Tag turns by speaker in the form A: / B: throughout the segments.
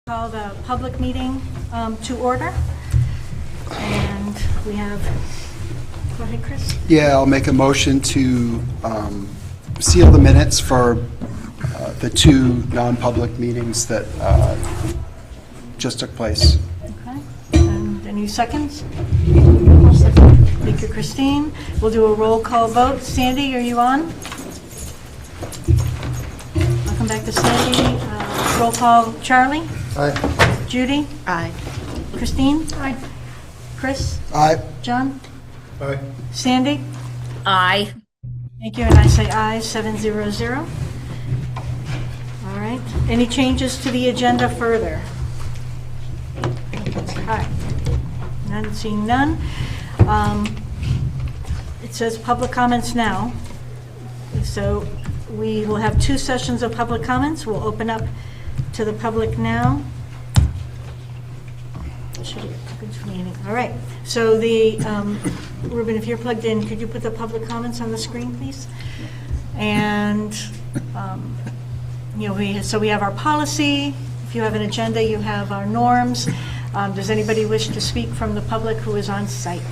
A: Call the public meeting to order, and we have, go ahead, Chris.
B: Yeah, I'll make a motion to seal the minutes for the two non-public meetings that just took place.
A: Okay, and any seconds? Thank you, Christine. We'll do a roll call vote. Sandy, are you on? I'll come back to Sandy. Roll call, Charlie?
B: Aye.
A: Judy?
C: Aye.
A: Christine? Aye. Chris?
B: Aye.
A: John?
B: Aye.
A: Sandy?
C: Aye.
A: Thank you, and I say aye, 700. All right. Any changes to the agenda further? Aye. None, seeing none. It says public comments now. So we will have two sessions of public comments. We'll open up to the public now. All right. So the, Ruben, if you're plugged in, could you put the public comments on the screen, please? And, so we have our policy. If you have an agenda, you have our norms. Does anybody wish to speak from the public who is on site?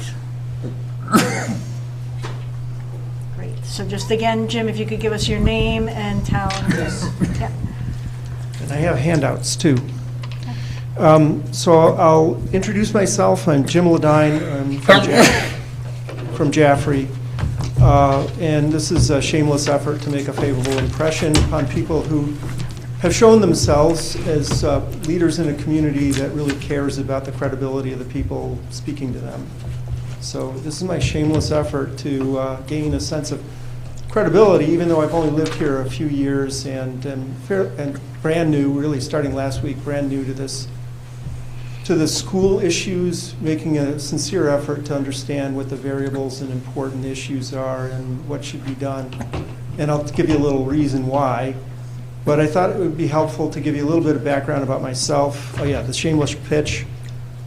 A: Great. So just again, Jim, if you could give us your name and town.
D: Yes.
A: Yeah.
D: And I have handouts too. So I'll introduce myself. I'm Jim Ledine. I'm from Jaffrey. And this is a shameless effort to make a favorable impression upon people who have shown themselves as leaders in a community that really cares about the credibility of the people speaking to them. So this is my shameless effort to gain a sense of credibility, even though I've only lived here a few years and brand new, really starting last week, brand new to the school issues, making a sincere effort to understand what the variables and important issues are and what should be done. And I'll give you a little reason why. But I thought it would be helpful to give you a little bit of background about myself. Oh yeah, the shameless pitch.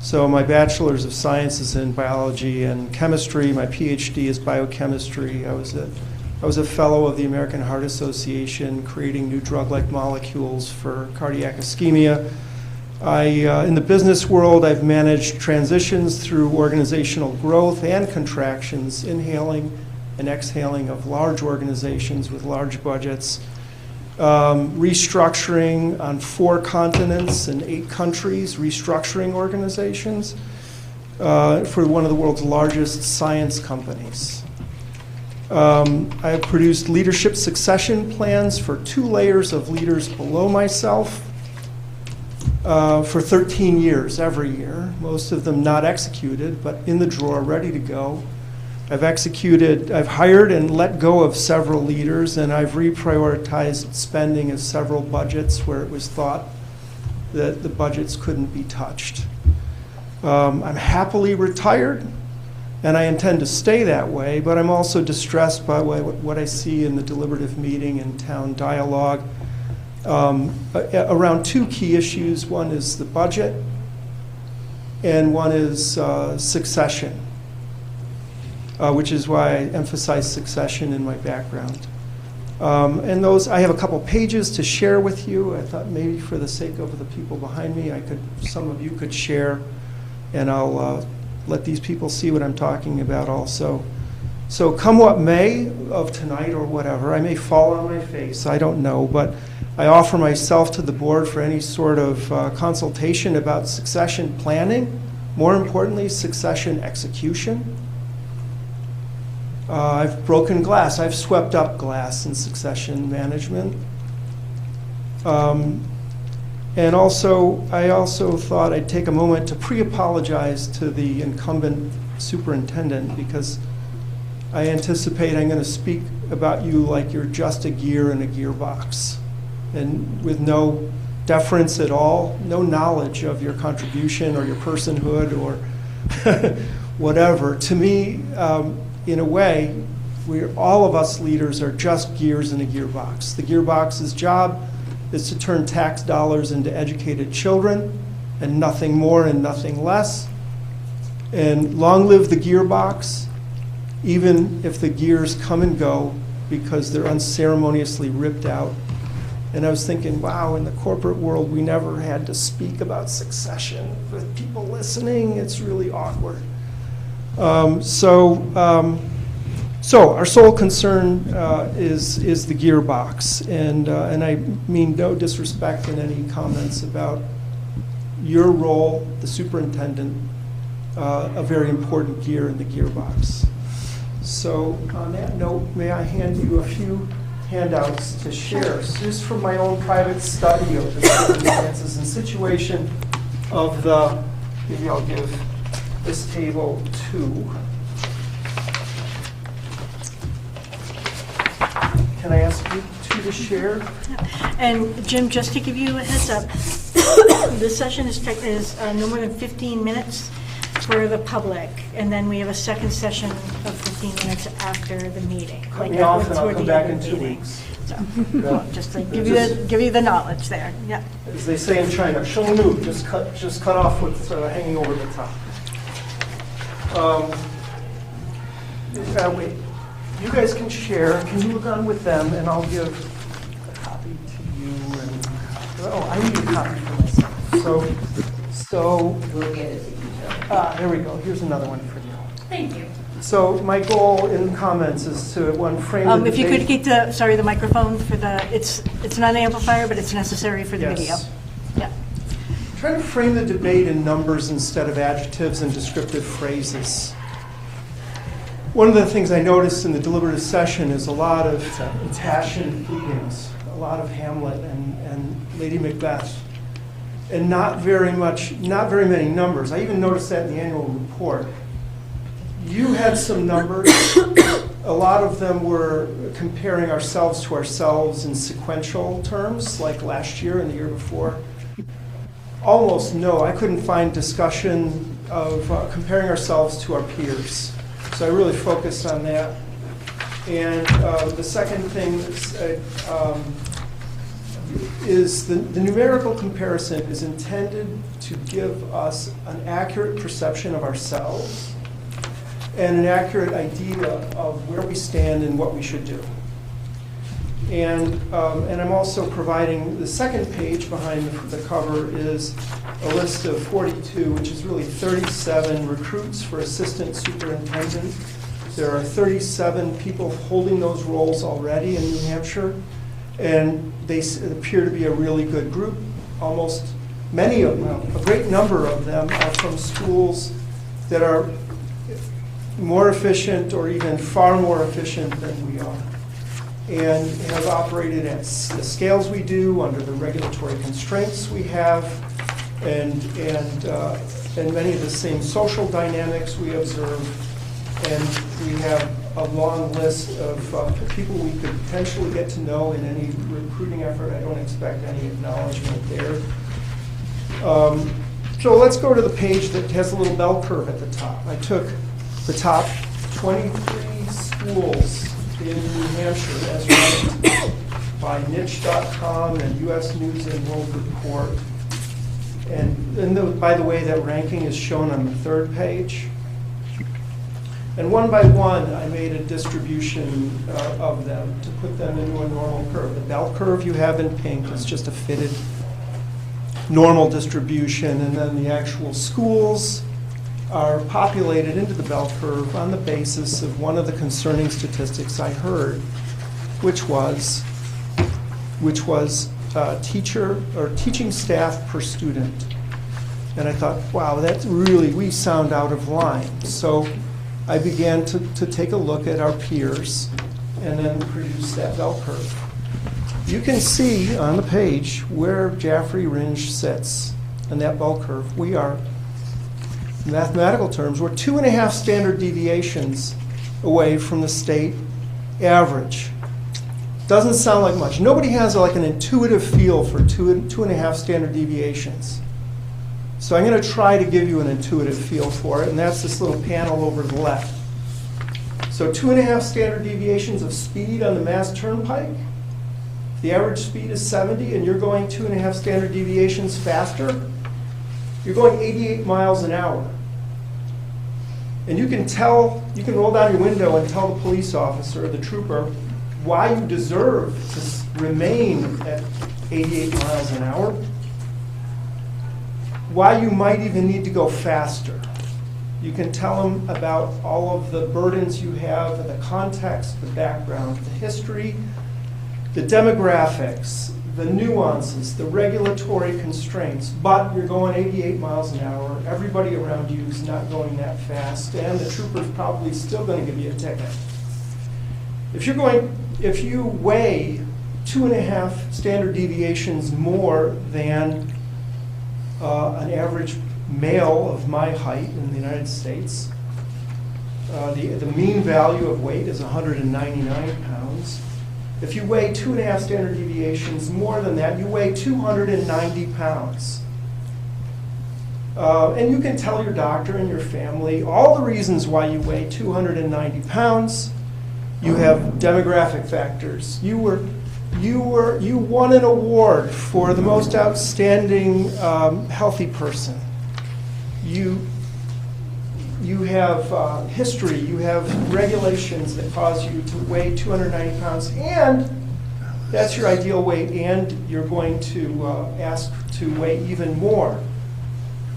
D: So my bachelor's of science is in biology and chemistry. My PhD is biochemistry. I was a fellow of the American Heart Association, creating new drug-like molecules for cardiac ischemia. In the business world, I've managed transitions through organizational growth and contractions, inhaling and exhaling of large organizations with large budgets, restructuring on 4 continents and 8 countries, restructuring organizations for one of the world's largest science companies. I have produced leadership succession plans for 2 layers of leaders below myself for 13 years, every year, most of them not executed, but in the drawer, ready to go. I've hired and let go of several leaders, and I've reprioritized spending of several budgets where it was thought that the budgets couldn't be touched. I'm happily retired, and I intend to stay that way, but I'm also distressed by what I see in the deliberative meeting and town dialogue around 2 key issues. One is the budget, and one is succession, which is why I emphasize succession in my background. And those, I have a couple pages to share with you. I thought maybe for the sake of the people behind me, some of you could share, and I'll let these people see what I'm talking about also. So come what may of tonight or whatever, I may fall on my face, I don't know, but I offer myself to the board for any sort of consultation about succession planning, more importantly, succession execution. I've broken glass, I've swept up glass in succession management. And I also thought I'd take a moment to pre-apologize to the incumbent superintendent, because I anticipate I'm going to speak about you like you're just a gear in a gearbox, and with no deference at all, no knowledge of your contribution or your personhood or whatever. To me, in a way, all of us leaders are just gears in a gearbox. The gearbox's job is to turn tax dollars into educated children, and nothing more and nothing less. And long live the gearbox, even if the gears come and go because they're unceremoniously ripped out And I was thinking, wow, in the corporate world, we never had to speak about succession with people listening. It's really awkward. So our sole concern is the gearbox, and I mean no disrespect in any comments about your role, the superintendent, a very important gear in the gearbox. So on that note, may I hand you a few handouts to share, just from my own private study of the circumstances and situation of the, maybe I'll give this table to. Can I ask you two to share?
A: And Jim, just to give you a heads up, this session is no more than 15 minutes for the public, and then we have a second session of 15 minutes after the meeting.
D: Cut me off and I'll
A: toward
D: come
A: the
D: back
A: end
D: in
A: of the
D: 2
A: meeting.
D: weeks.
A: So, well, just to give you the knowledge there, yeah.
D: As they say in China, shengnu, just cut off what's hanging over the top. Wait, you guys can share. Can you look on with them, and I'll give a copy to you. And I need a copy for myself. So
C: We'll get it to each other.
D: there we go. Here's another one for you.
C: Thank you.
D: So my goal in comments is to frame the
A: If you could
D: debate.
A: keep the microphone for it's not an amplifier, but it's necessary for the video.
D: Yes.
A: Yeah.
D: Try to frame the debate in numbers instead of adjectives and descriptive phrases. One of the things I noticed in the deliberative session is a lot of impassioned pleadings, a lot of Hamlet and Lady Macbeth, and not very many numbers. I even noticed that in the annual report. You had some numbers. A lot of them were comparing ourselves to ourselves in sequential terms, like last year and the year before. Almost no, I couldn't find discussion of comparing ourselves to our peers. So I really focused on that. And the second thing is the numerical comparison is intended to give us an accurate perception of ourselves and an accurate idea of where we stand and what we should do. And I'm also providing, the second page behind the cover is a list of 42, which is really 37 recruits for assistant superintendent. There are 37 people holding those roles already in New Hampshire, and they appear to be a really good group. Many of them, a great number of them are from schools that are more efficient or even far more efficient than we are, and have operated at the scales we do, under the regulatory constraints we have, and many of the same social dynamics we observe. And we have a long list of people we could potentially get to know in any recruiting effort. I don't expect any acknowledgement there. So let's go to the page that has a little bell curve at the top. I took the top 23 schools in New Hampshire as ranked by niche.com and US News and World Report. And by the way, that ranking is shown on the third page. And one by one, I made a distribution of them to put them into a normal curve. The bell curve you have in pink is just a fitted normal distribution, and then the actual schools are populated into the bell curve on the basis of one of the concerning statistics I heard, which was teacher or teaching staff per student. And I thought, wow, that's really, we sound out of line. So I began to take a look at our peers and then produce that bell curve. You can see on the page where Jaffrey Ringe sits in that bell curve. We are, in mathematical terms, we're 2.5 standard deviations away from the state average. Doesn't sound like much. Nobody has like an intuitive feel for 2.5 standard deviations. So I'm going to try to give you an intuitive feel for it, and that's this little panel over to the left. So 2.5 standard deviations of speed on the Mass Turnpike. The average speed is 70, and you're going 2.5 standard deviations faster. You're going 88 miles an hour. And you can roll down your window and tell the police officer or the trooper why you deserve to remain at 88 miles an hour, why you might even need to go faster. You can tell them about all of the burdens you have, the context, the background, the history, the demographics, the nuances, the regulatory constraints, but you're going 88 miles an hour, everybody around you is not going that fast, and the trooper's probably still going to give you a ticket. If you weigh 2.5 standard deviations more than an average male of my height in the United States, the mean value of weight is 199 pounds. If you weigh 2.5 standard deviations more than that, you weigh 290 pounds. And you can tell your doctor and your family all the reasons why you weigh 290 pounds. You have demographic factors. You won an award for the most outstanding healthy person. You have history, you have regulations that cause you to weigh 290 pounds, and that's your ideal weight, and you're going to ask to weigh even more.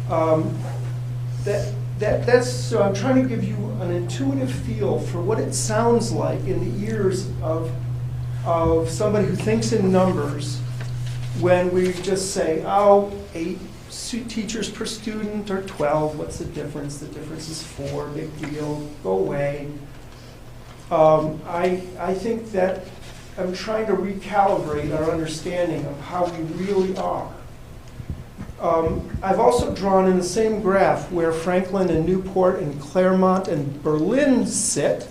D: So I'm trying to give you an intuitive feel for what it sounds like in the ears of somebody who thinks in numbers when we just say, oh, 8 teachers per student or 12, what's the difference? The difference is 4, big deal, go away. I think that I'm trying to recalibrate our understanding of how we really are. I've also drawn in the same graph where Franklin and Newport and Claremont and Berlin sit,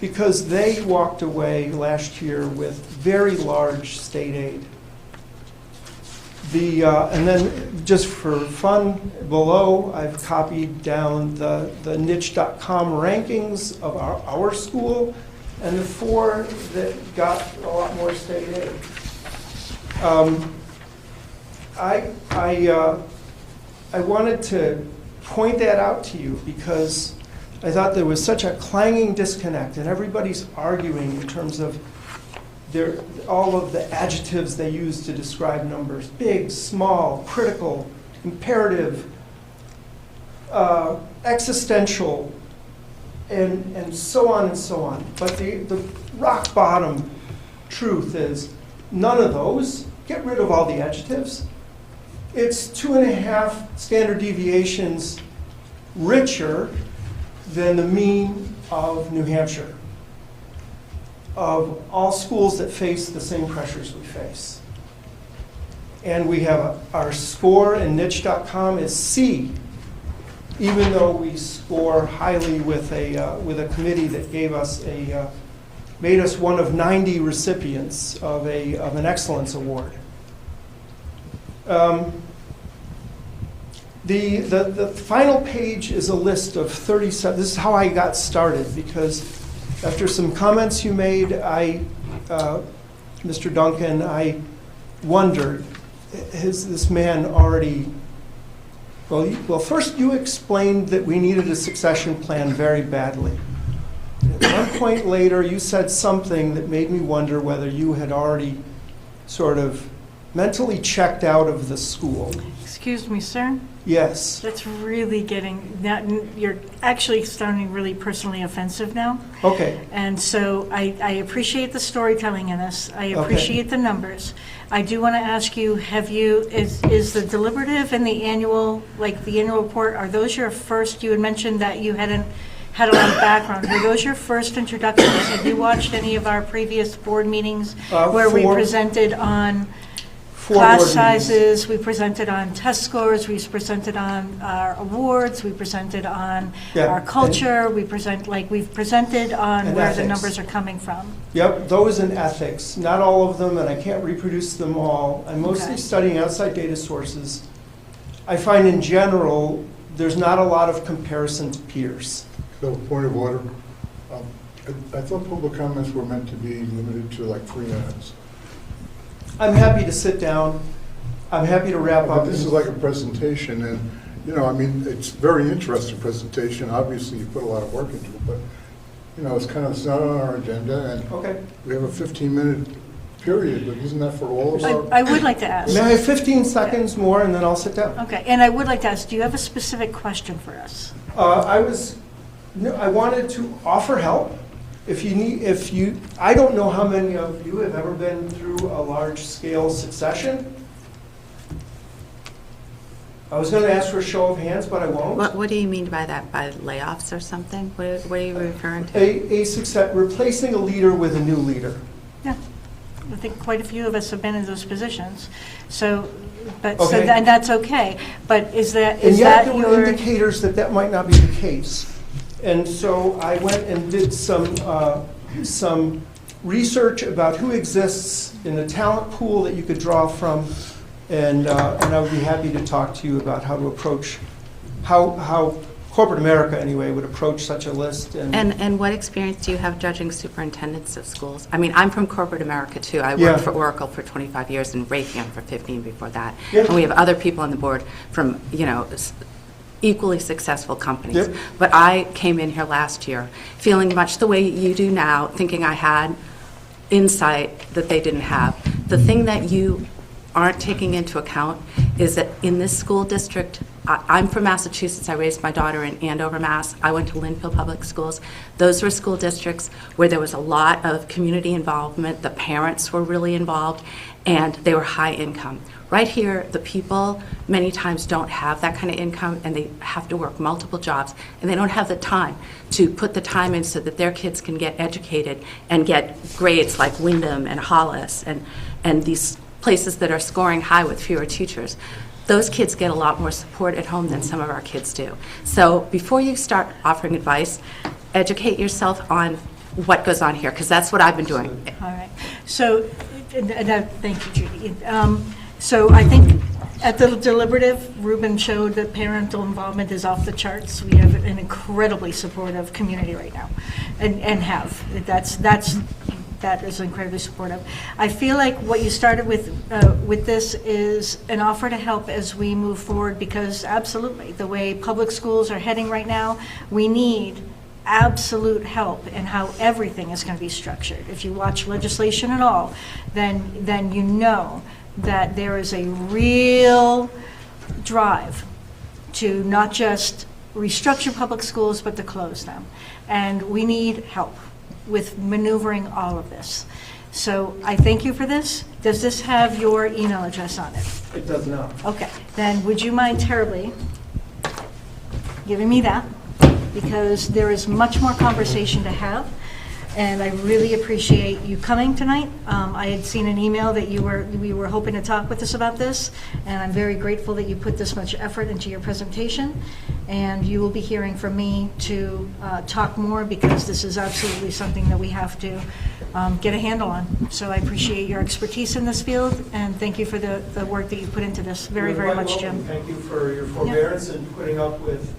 D: because they walked away last year with very large state aid. And then just for fun, below I've copied down the niche.com rankings of our school and the 4 that got a lot more state aid. I wanted to point that out to you because I thought there was such a clanging disconnect, and everybody's arguing in terms of all of the adjectives they use to describe numbers: big, small, critical, imperative, existential, and so on and so on. But the rock bottom truth is none of those. Get rid of all the adjectives. It's 2.5 standard deviations richer than the mean of New Hampshire, of all schools that face the same pressures we face. And we have our score in niche.com is C, even though we score highly with a committee that gave us made us one of 90 recipients of an excellence award. The final page is a list of 37. This is how I got started, because after some comments you made, Mr. Duncan, I wondered, has this man already... Well, first you explained that we needed a succession plan very badly. At one point later, you said something that made me wonder whether you had already sort of mentally checked out of the school.
A: Excuse me, sir?
D: Yes.
A: That's really you're actually sounding really personally offensive now.
D: Okay.
A: And so I appreciate the storytelling in this. I
D: Okay.
A: appreciate the numbers. I do want to ask you, is the deliberative and the annual report, are those your first? You had mentioned that you hadn't had a lot of background. Were those your first introductions? Have you watched any of our previous board meetings where we
D: 4.
A: presented on
D: 4
A: class
D: board meetings.
A: sizes, we presented on test scores, we presented on our awards, we presented on
D: Yeah,
A: our culture, we've presented on
D: And
A: where the
D: ethics.
A: numbers are coming from.
D: Yep, those and ethics. Not all of them, and I can't reproduce them all. I'm mostly
A: Okay.
D: studying outside data sources. I find in general, there's not a lot of comparison to peers.
E: So, point of order. I thought public comments were meant to be limited to like 3 minutes.
D: I'm happy to sit down. I'm happy to wrap
E: But
D: up.
E: this is like a presentation, and, I mean, it's a very interesting presentation. Obviously, you put a lot of work into it, but you know, it's not on our agenda, and
D: Okay.
E: we have a 15-minute period, but isn't that for all of our?
A: I would like to ask.
D: May I have 15 seconds more, and then I'll sit down?
A: Okay, and I would like to ask, do you have a specific question for us?
D: I wanted to offer help. I don't know how many of you have ever been through a large-scale succession. I was going to ask for a show of hands, but I won't.
C: What do you mean by that? By layoffs or something? What are you referring to?
D: Replacing a leader with a new leader.
A: Yeah, I think quite a few of us have been in those positions, so,
D: Okay.
A: and that's okay, but is
D: And
A: that
D: yet there were
A: your?
D: indicators that that might not be the case. And so I went and did some research about who exists in the talent pool that you could draw from, and I would be happy to talk to you about how to approach, how corporate America, anyway, would approach such a list.
C: And what experience do you have judging superintendents of schools? I mean, I'm from corporate America, too. I
D: Yeah.
C: worked for Oracle for 25 years and Raytheon for 15 before that.
D: Yeah.
C: And we have other people on the board from, equally successful companies.
D: Yep.
C: But I came in here last year feeling much the way you do now, thinking I had insight that they didn't have. The thing that you aren't taking into account is that in this school district, I'm from Massachusetts. I raised my daughter in Andover, Mass. I went to Lynnfield Public Schools. Those were school districts where there was a lot of community involvement. The parents were really involved, and they were high income. Right here, the people many times don't have that kind of income, and they have to work multiple jobs, and they don't have the time to put the time in so that their kids can get educated and get grades like Wyndham and Hollis and these places that are scoring high with fewer teachers. Those kids get a lot more support at home than some of our kids do. So before you start offering advice, educate yourself on what goes on here, because that's what I've been doing.
A: All right, so, thank you, Judy. So I think at the deliberative, Ruben showed that parental involvement is off the charts. We have an incredibly supportive community right now, and that is incredibly supportive. I feel like what you started with this is an offer to help as we move forward, because absolutely, the way public schools are heading right now, we need absolute help in how everything is going to be structured. If you watch legislation at all, then you know that there is a real drive to not just restructure public schools, but to close them. And we need help with maneuvering all of this. So I thank you for this. Does this have your email address on it?
D: It does not.
A: Okay, then would you mind terribly giving me that? Because there is much more conversation to have, and I really appreciate you coming tonight. I had seen an email that we were hoping to talk with us about this, and I'm very grateful that you put this much effort into your presentation. And you will be hearing from me to talk more, because this is absolutely something that we have to get a handle on. So I appreciate your expertise in this field, and thank you for the work that you put into this very, very much, Jim.
D: Thank you for your forbearance and putting up with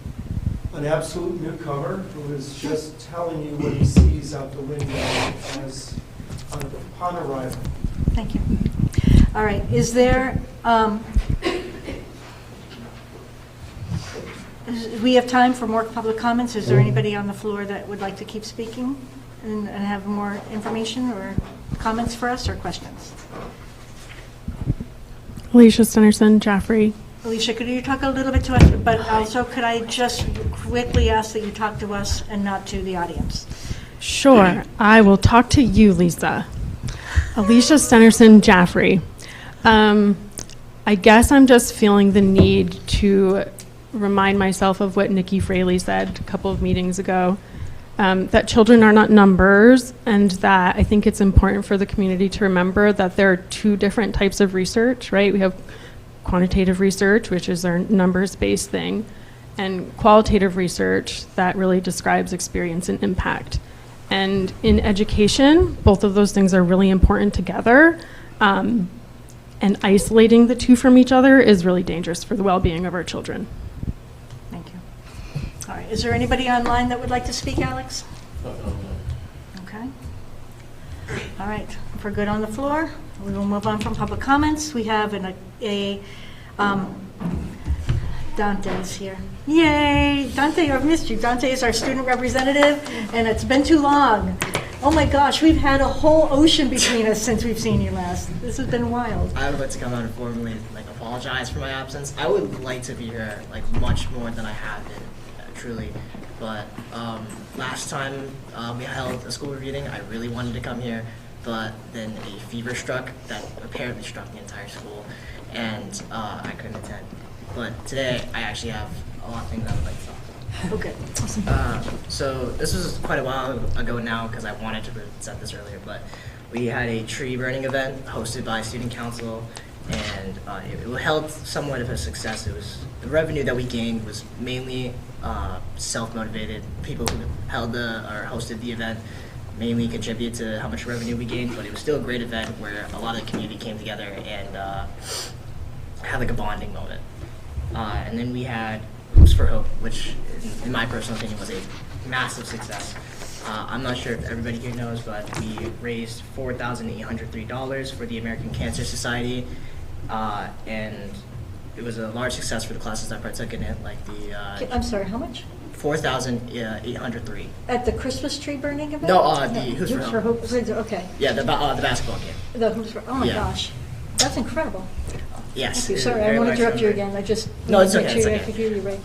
D: an absolute newcomer who is just telling you what he sees out the window as upon arrival.
A: Thank you. All right, is there, we have time for more public comments. Is there anybody on the floor that would like to keep speaking and have more information or comments for us, or questions?
F: Alicia Stennerson, Jaffrey.
A: Alicia, could you talk a little bit to us, but also could I just quickly ask that you talk to us and not to the audience?
F: Sure, I will talk to you, Lisa. Alicia Stennerson, Jaffrey. I guess I'm just feeling the need to remind myself of what Nikki Fraley said a couple of meetings ago, that children are not numbers, and that I think it's important for the community to remember that there are two different types of research, right? We have quantitative research, which is our numbers-based thing, and qualitative research that really describes experience and impact. And in education, both of those things are really important together, and isolating the two from each other is really dangerous for the well-being of our children.
A: Thank you. All right, is there anybody online that would like to speak, Alex? Okay. All right, if we're good on the floor, we will move on from public comments. We have Dante's here. Yay! Dante, I've missed you. Dante is our student representative, and it's been too long. Oh my gosh, we've had a whole ocean between us since we've seen you last. This has been wild.
G: I would like to come out and formally apologize for my absence. I would like to be here much more than I have been, truly. But last time we held a school meeting, I really wanted to come here, but then a fever struck that apparently struck the entire school, and I couldn't attend. But today, I actually have a lot of things I would like to talk about.
A: Okay, awesome.
G: So this was quite a while ago now because I wanted to present this earlier, but we had a tree burning event hosted by student council, and it held somewhat of a success. It was the revenue that we gained was mainly self-motivated. People who hosted the event mainly contributed to how much revenue we gained, but it was still a great event where a lot of the community came together and had a bonding moment. And then we had Hoops for Hope, which in my personal opinion was a massive success. I'm not sure if everybody here knows, but we raised $4,803 for the American Cancer Society, and it was a large success for the classes that partook in it,
A: I'm sorry, how much?
G: 4,803.
A: At the Christmas tree burning event?
G: No, the Hoops for Hope.
A: Okay.
G: Yeah, the basketball game.
A: The Hoops for, oh my
G: Yeah.
A: gosh, that's incredible.
G: Yes.
A: Thank you.
G: it was
A: Sorry, I
G: very
A: won't
G: large
A: interrupt you
G: number.
A: again. I just
G: No, it's
A: wanted
G: okay,
A: to
G: it's
A: make
G: okay.
A: sure I could hear you right.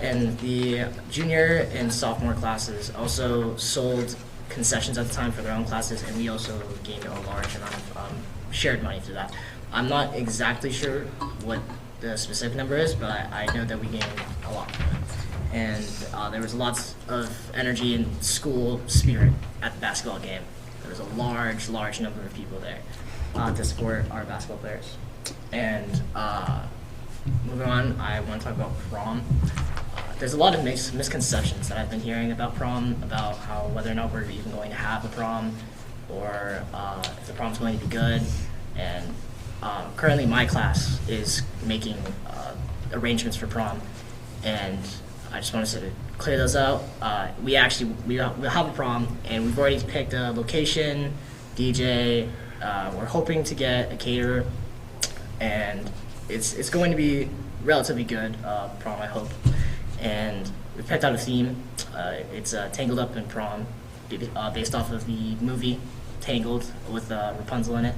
G: And the junior and sophomore classes also sold concessions at the time for their own classes, and we also gained a large amount of shared money through that. I'm not exactly sure what the specific number is, but I know that we gained a lot from it. And there was lots of energy and school spirit at the basketball game. There was a large number of people there to support our basketball players. And moving on, I want to talk about prom. There's a lot of misconceptions that I've been hearing about prom, about how whether or not we're even going to have a prom, or if the prom's going to be good. And currently my class is making arrangements for prom, and I just wanted to clear those out. We'll have a prom, and we've already picked a location, DJ. We're hoping to get a caterer, and it's going to be relatively good prom, I hope. And we picked out a theme. It's Tangled Up in Prom, based off of the movie Tangled with Rapunzel in it.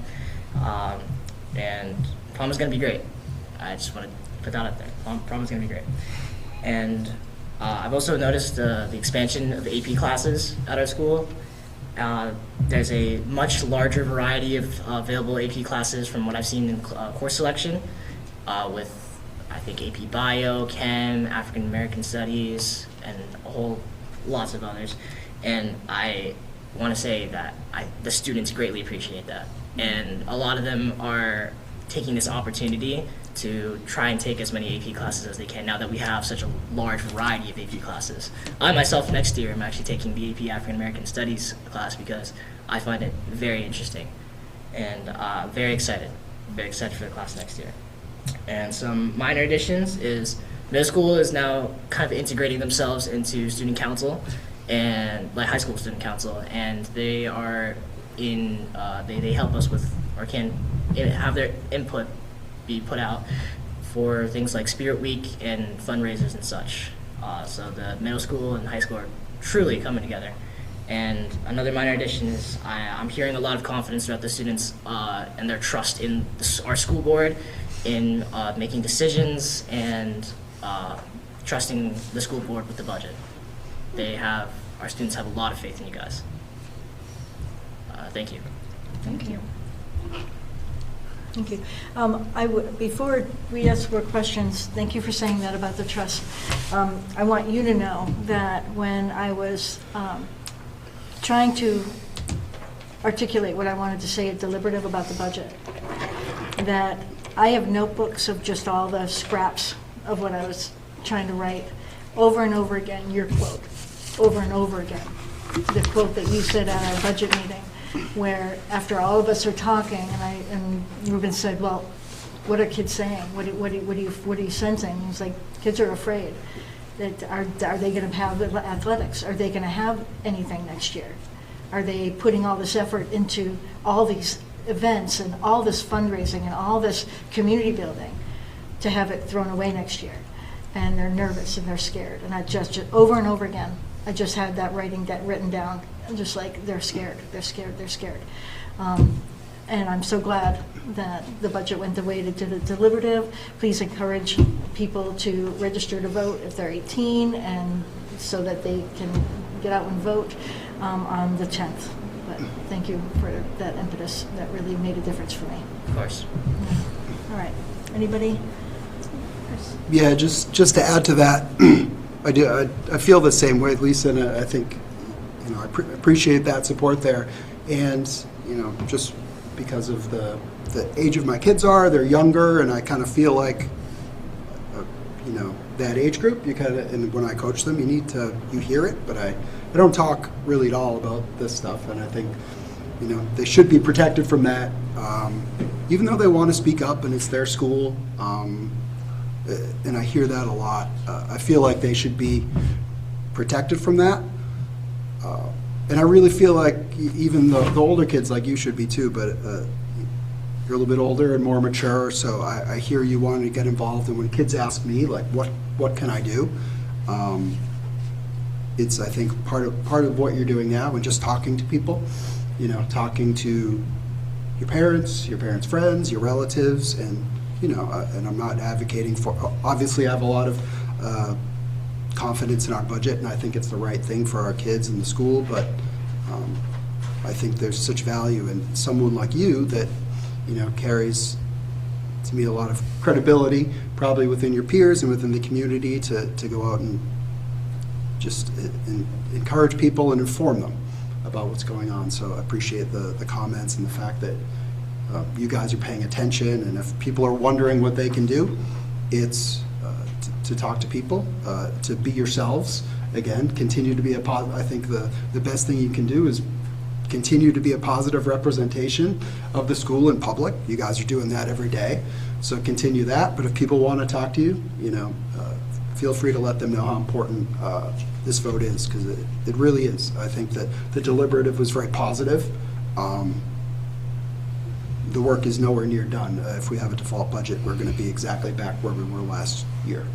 G: And prom is going to be great. I just want to put that out there. Prom is going to be great. And I've also noticed the expansion of AP classes at our school. There's a much larger variety of available AP classes from what I've seen in course selection, with I think AP Bio, Chem, African American Studies, and lots of others. And I want to say that the students greatly appreciate that. And a lot of them are taking this opportunity to try and take as many AP classes as they can now that we have such a large variety of AP classes. I myself next year am actually taking the AP African American Studies class because I find it very interesting, and very excited for the class next year. And some minor additions is middle school is now kind of integrating themselves into student council and high school student council, and they are they help us with, or can have their input be put out for things like Spirit Week and fundraisers and such. So the middle school and high school are truly coming together. And another minor addition is I'm hearing a lot of confidence throughout the students and their trust in our school board in making decisions and trusting the school board with the budget. Our students have a lot of faith in you guys. Thank you.
A: Thank you. Thank you. Before we ask for questions, thank you for saying that about the trust. I want you to know that when I was trying to articulate what I wanted to say at deliberative about the budget, that I have notebooks of just all the scraps of what I was trying to write over and over again, your quote, over and over again. The quote that you said at our budget meeting, where after all of us are talking, and Ruben said, well, what are kids saying? What are you sensing? And he's like, kids are afraid. That are they going to have athletics? Are they going to have anything next year? Are they putting all this effort into all these events and all this fundraising and all this community building to have it thrown away next year? and they're nervous and they're scared. And I just over and over again, I just had that written down. I'm just like, they're scared, they're scared, they're scared. And I'm so glad that the budget went the way it did at deliberative. Please encourage people to register to vote if they're 18, and so that they can get out and vote on the 10th. But thank you for that impetus. That really made a difference for me.
G: Of course.
A: All right. Anybody? Chris?
B: Yeah, just to add to that, I feel the same way, Lisa, and I think, I appreciate that support there. And, just because of the age of my kids they're younger, and I kind of feel like, that age group, and when I coach them, you hear it, but I don't talk really at all about this stuff, and I think, they should be protected from that, even though they want to speak up and it's their school, and I hear that a lot. I feel like they should be protected from that. And I really feel like even the older kids, like you should be too, but you're a little bit older and more mature, so I hear you wanting to get involved. And when kids ask me, like, what can I do? It's, I think, part of what you're doing now, and just talking to people, talking to your parents' friends, your relatives, and, and I'm not advocating for, obviously I have a lot of confidence in our budget, and I think it's the right thing for our kids in the school, but I think there's such value in someone like you that, carries, to me, a lot of credibility, probably within your peers and within the community, to go out and just encourage people and inform them about what's going on. So I appreciate the comments and the fact that you guys are paying attention, and if people are wondering what they can do, it's to talk to people, to be yourselves. Again, continue to be I think the best thing you can do is continue to be a positive representation of the school in public. You guys are doing that every day, so continue that. But if people want to talk to you, feel free to let them know how important this vote is, because it really is. I think that the deliberative was very positive. The work is nowhere near done. If we have a default budget, we're going to be exactly back where we were last year,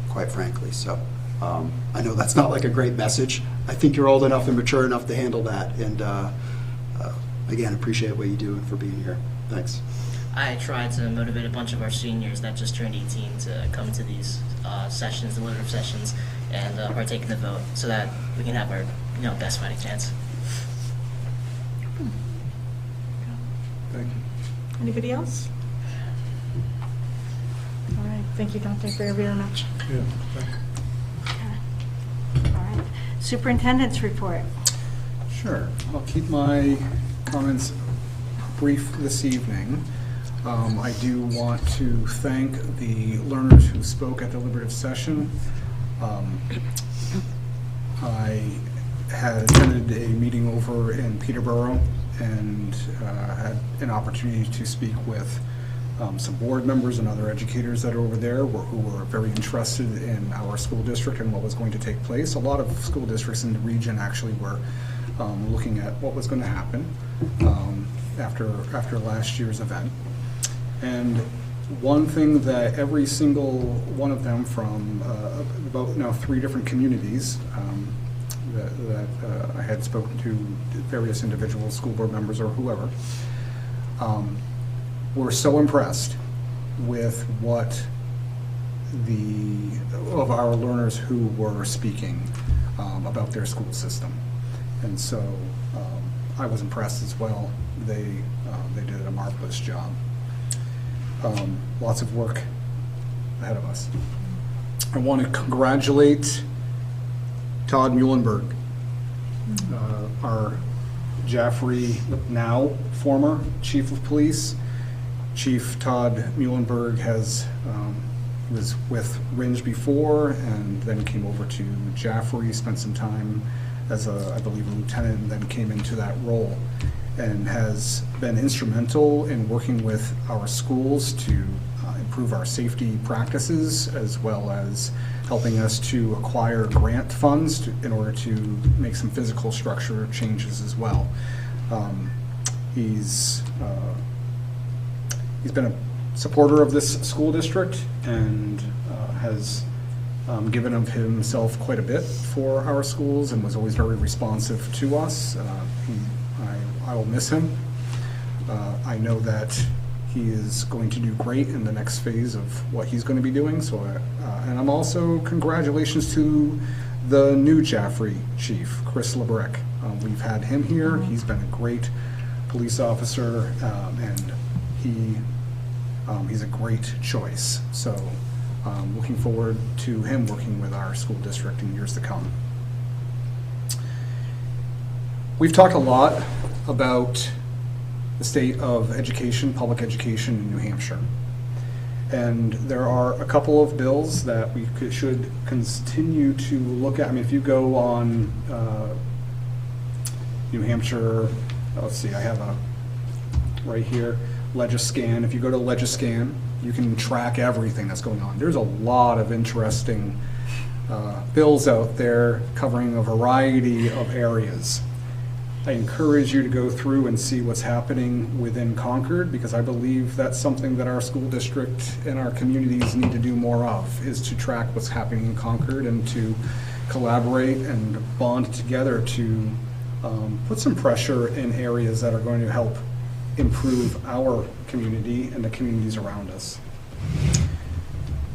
B: quite frankly. So I know that's not like a great message. I think you're old enough and mature enough to handle that. And again, appreciate what you do and for being here. Thanks.
G: I tried to motivate a bunch of our seniors that just turned 18 to come to these sessions, deliberative sessions, and partake in the vote, so that we can have our best fighting chance.
E: Thank you.
A: Anybody else? All right. Thank you, Dante, very much.
E: Yeah, thank you.
A: All right. Superintendent's report.
H: Sure. I'll keep my comments brief this evening. I do want to thank the learners who spoke at the deliberative session. I had attended a meeting over in Peterborough and had an opportunity to speak with some board members and other educators that are over there who were very interested in our school district and what was going to take place. A lot of school districts in the region actually were looking at what was going to happen after last year's event. And one thing that every single one of them from about now 3 different communities that I had spoken to, various individuals, school board members or whoever, were so impressed with what of our learners who were speaking about their school system. And so I was impressed as well. They did a marvelous job. Lots of work ahead of us. I want to congratulate Todd Muhlenberg, our Jaffrey now former chief of police. Chief Todd Muhlenberg was with Ringe before, and then came over to Jaffrey, spent some time as I believe, a lieutenant, and then came into that role, and has been instrumental in working with our schools to improve our safety practices, as well as helping us to acquire grant funds in order to make some physical structure changes as well. He's been a supporter of this school district and has given of himself quite a bit for our schools and was always very responsive to us. I will miss him. I know that he is going to do great in the next phase of what he's going to be doing. So, and I'm also congratulations to the new Jaffrey chief, Chris LeBrecq. We've had him here. He's been a great police officer, and he's a great choice. So, looking forward to him working with our school district in years to come. We've talked a lot about the state of education, public education in New Hampshire. And there are a couple of bills that we should continue to look at. I mean, if you go on New Hampshire, let's see, I have a, right here, Legiscan. If you go to Legiscan, you can track everything that's going on. There's a lot of interesting bills out there covering a variety of areas. I encourage you to go through and see what's happening within Concord, because I believe that's something that our school district and our communities need to do more of, is to track what's happening in Concord and to collaborate and bond together to put some pressure in areas that are going to help improve our community and the communities around us.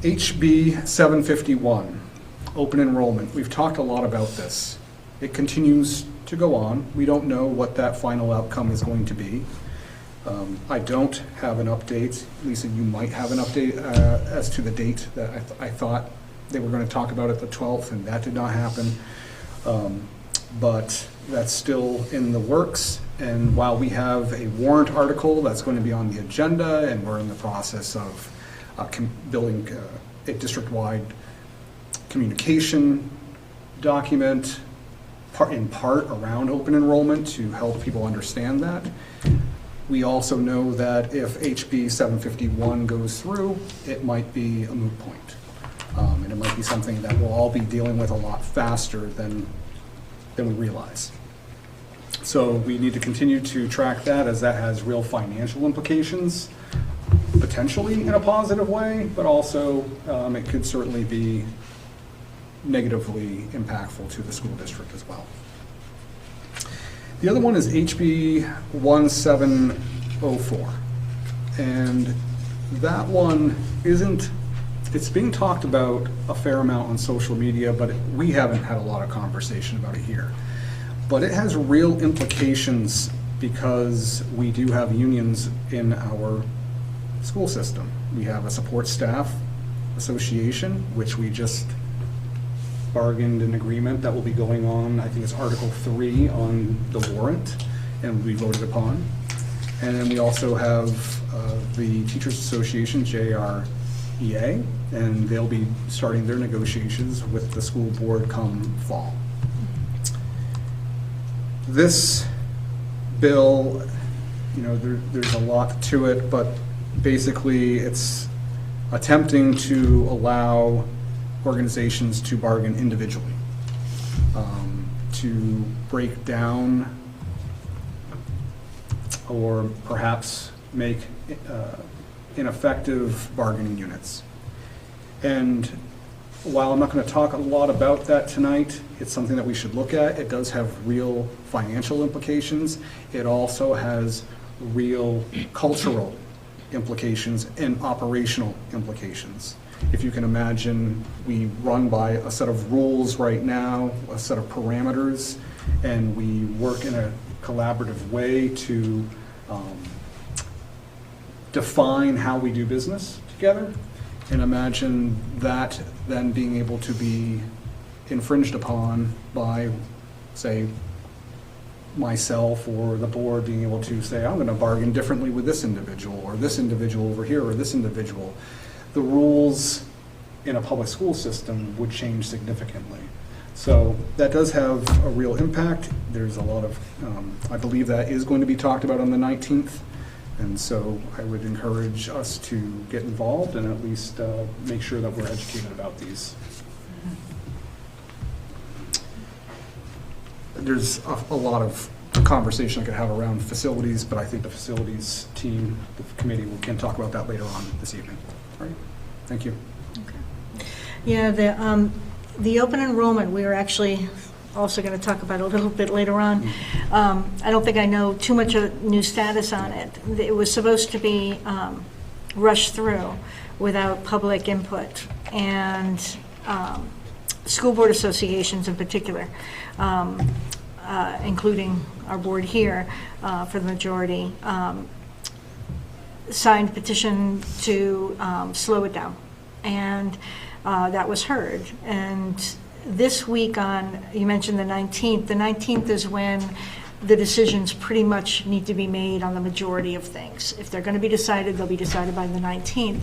H: HB 751, open enrollment. We've talked a lot about this. It continues to go on. We don't know what that final outcome is going to be. I don't have an update. Lisa, you might have an update as to the date that I thought they were going to talk about it the 12th, and that did not happen. But that's still in the works. And while we have a warrant article that's going to be on the agenda, and we're in the process of building a district-wide communication document, in part around open enrollment to help people understand that. We also know that if HB 751 goes through, it might be a moot point. And it might be something that we'll all be dealing with a lot faster than we realize. So we need to continue to track that, as that has real financial implications, potentially in a positive way, but also it could certainly be negatively impactful to the school district as well. The other one is HB 1704. And that one it's being talked about a fair amount on social media, but we haven't had a lot of conversation about it here. But it has real implications because we do have unions in our school system. We have a support staff association, which we just bargained an agreement that will be going on. I think it's Article 3 on the warrant, and will be voted upon. And then we also have the Teachers Association, JREA, and they'll be starting their negotiations with the school board come fall. This bill, you know, there's a lot to it, but basically it's attempting to allow organizations to bargain individually, to break down or perhaps make ineffective bargaining units. And while I'm not going to talk a lot about that tonight, it's something that we should look at. It does have real financial implications. It also has real cultural implications and operational implications. If you can imagine, we run by a set of rules right now, a set of parameters, and we work in a collaborative way to define how we do business together. And imagine that then being able to be infringed upon by, say, myself or the board being able to say, I'm going to bargain differently with this individual or this individual over here or this individual. The rules in a public school system would change significantly. So that does have a real impact. There's a lot of, I believe that is going to be talked about on the 19th. And so I would encourage us to get involved and at least make sure that we're educated about these. There's a lot of conversation I could have around facilities, but I think the facilities team, the committee, can talk about that later on this evening. All right, thank you.
A: Yeah, the open enrollment, we were actually also going to talk about a little bit later on. I don't think I know too much of a new status on it. It was supposed to be rushed through without public input, and school board associations in particular, including our board here for the majority, signed a petition to slow it down. And that was heard. And this week you mentioned the 19th is when the decisions pretty much need to be made on the majority of things. If they're going to be decided, they'll be decided by the 19th.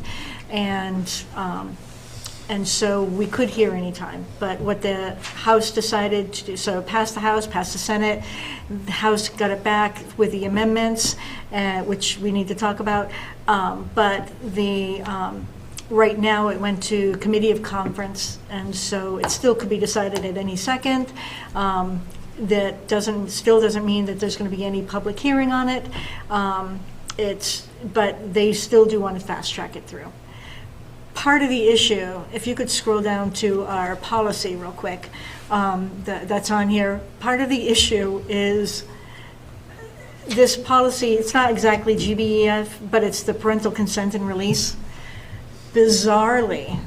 A: And so we could hear anytime. But what the House decided to do, so passed the House, passed the Senate, the House got it back with the amendments, which we need to talk about. But right now it went to committee of conference, and so it still could be decided at any second. That still doesn't mean that there's going to be any public hearing on it. But they still do want to fast track it through. Part of the issue, if you could scroll down to our policy real quick, that's on here. Part of the issue is this policy, it's not exactly GBEF, but it's the parental consent and release. Bizarrely,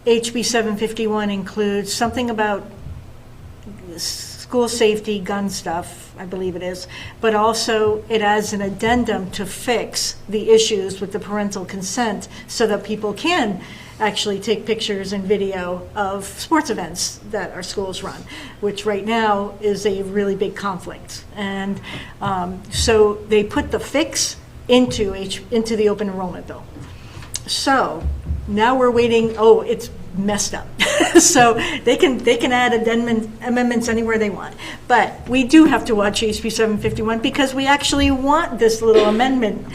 A: HB 751 includes something about school safety, gun stuff, I believe it is, but also it adds an addendum to fix the issues with the parental consent so that people can actually take pictures and video of sports events that our schools run, which right now is a really big conflict. And so they put the fix into the open enrollment bill. So now we're waiting. Oh, it's messed up. So they can add amendments anywhere they want. But we do have to watch HB 751 because we actually want this little amendment.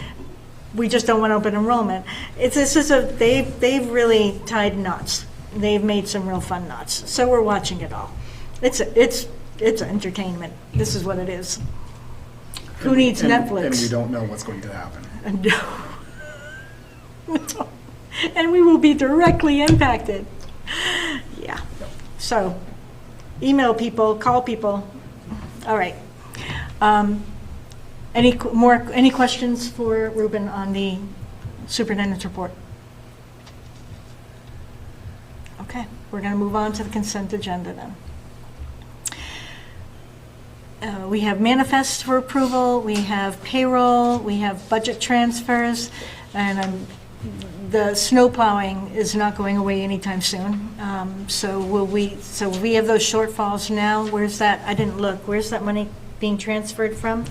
A: We just don't want open enrollment. They've really tied knots. They've made some real fun knots. So we're watching it all. It's entertainment. This is what it is. Who needs Netflix?
H: And we don't know what's going to happen.
A: No. And we will be directly impacted. Yeah. So, email people, call people. All right. Any questions for Ruben on the superintendent's report? Okay, we're going to move on to the consent agenda then. We have manifests for approval, we have payroll, we have budget transfers, and the snow plowing is not going away anytime soon. So we have those shortfalls now. Where's that? I didn't look. Where's that money being transferred from?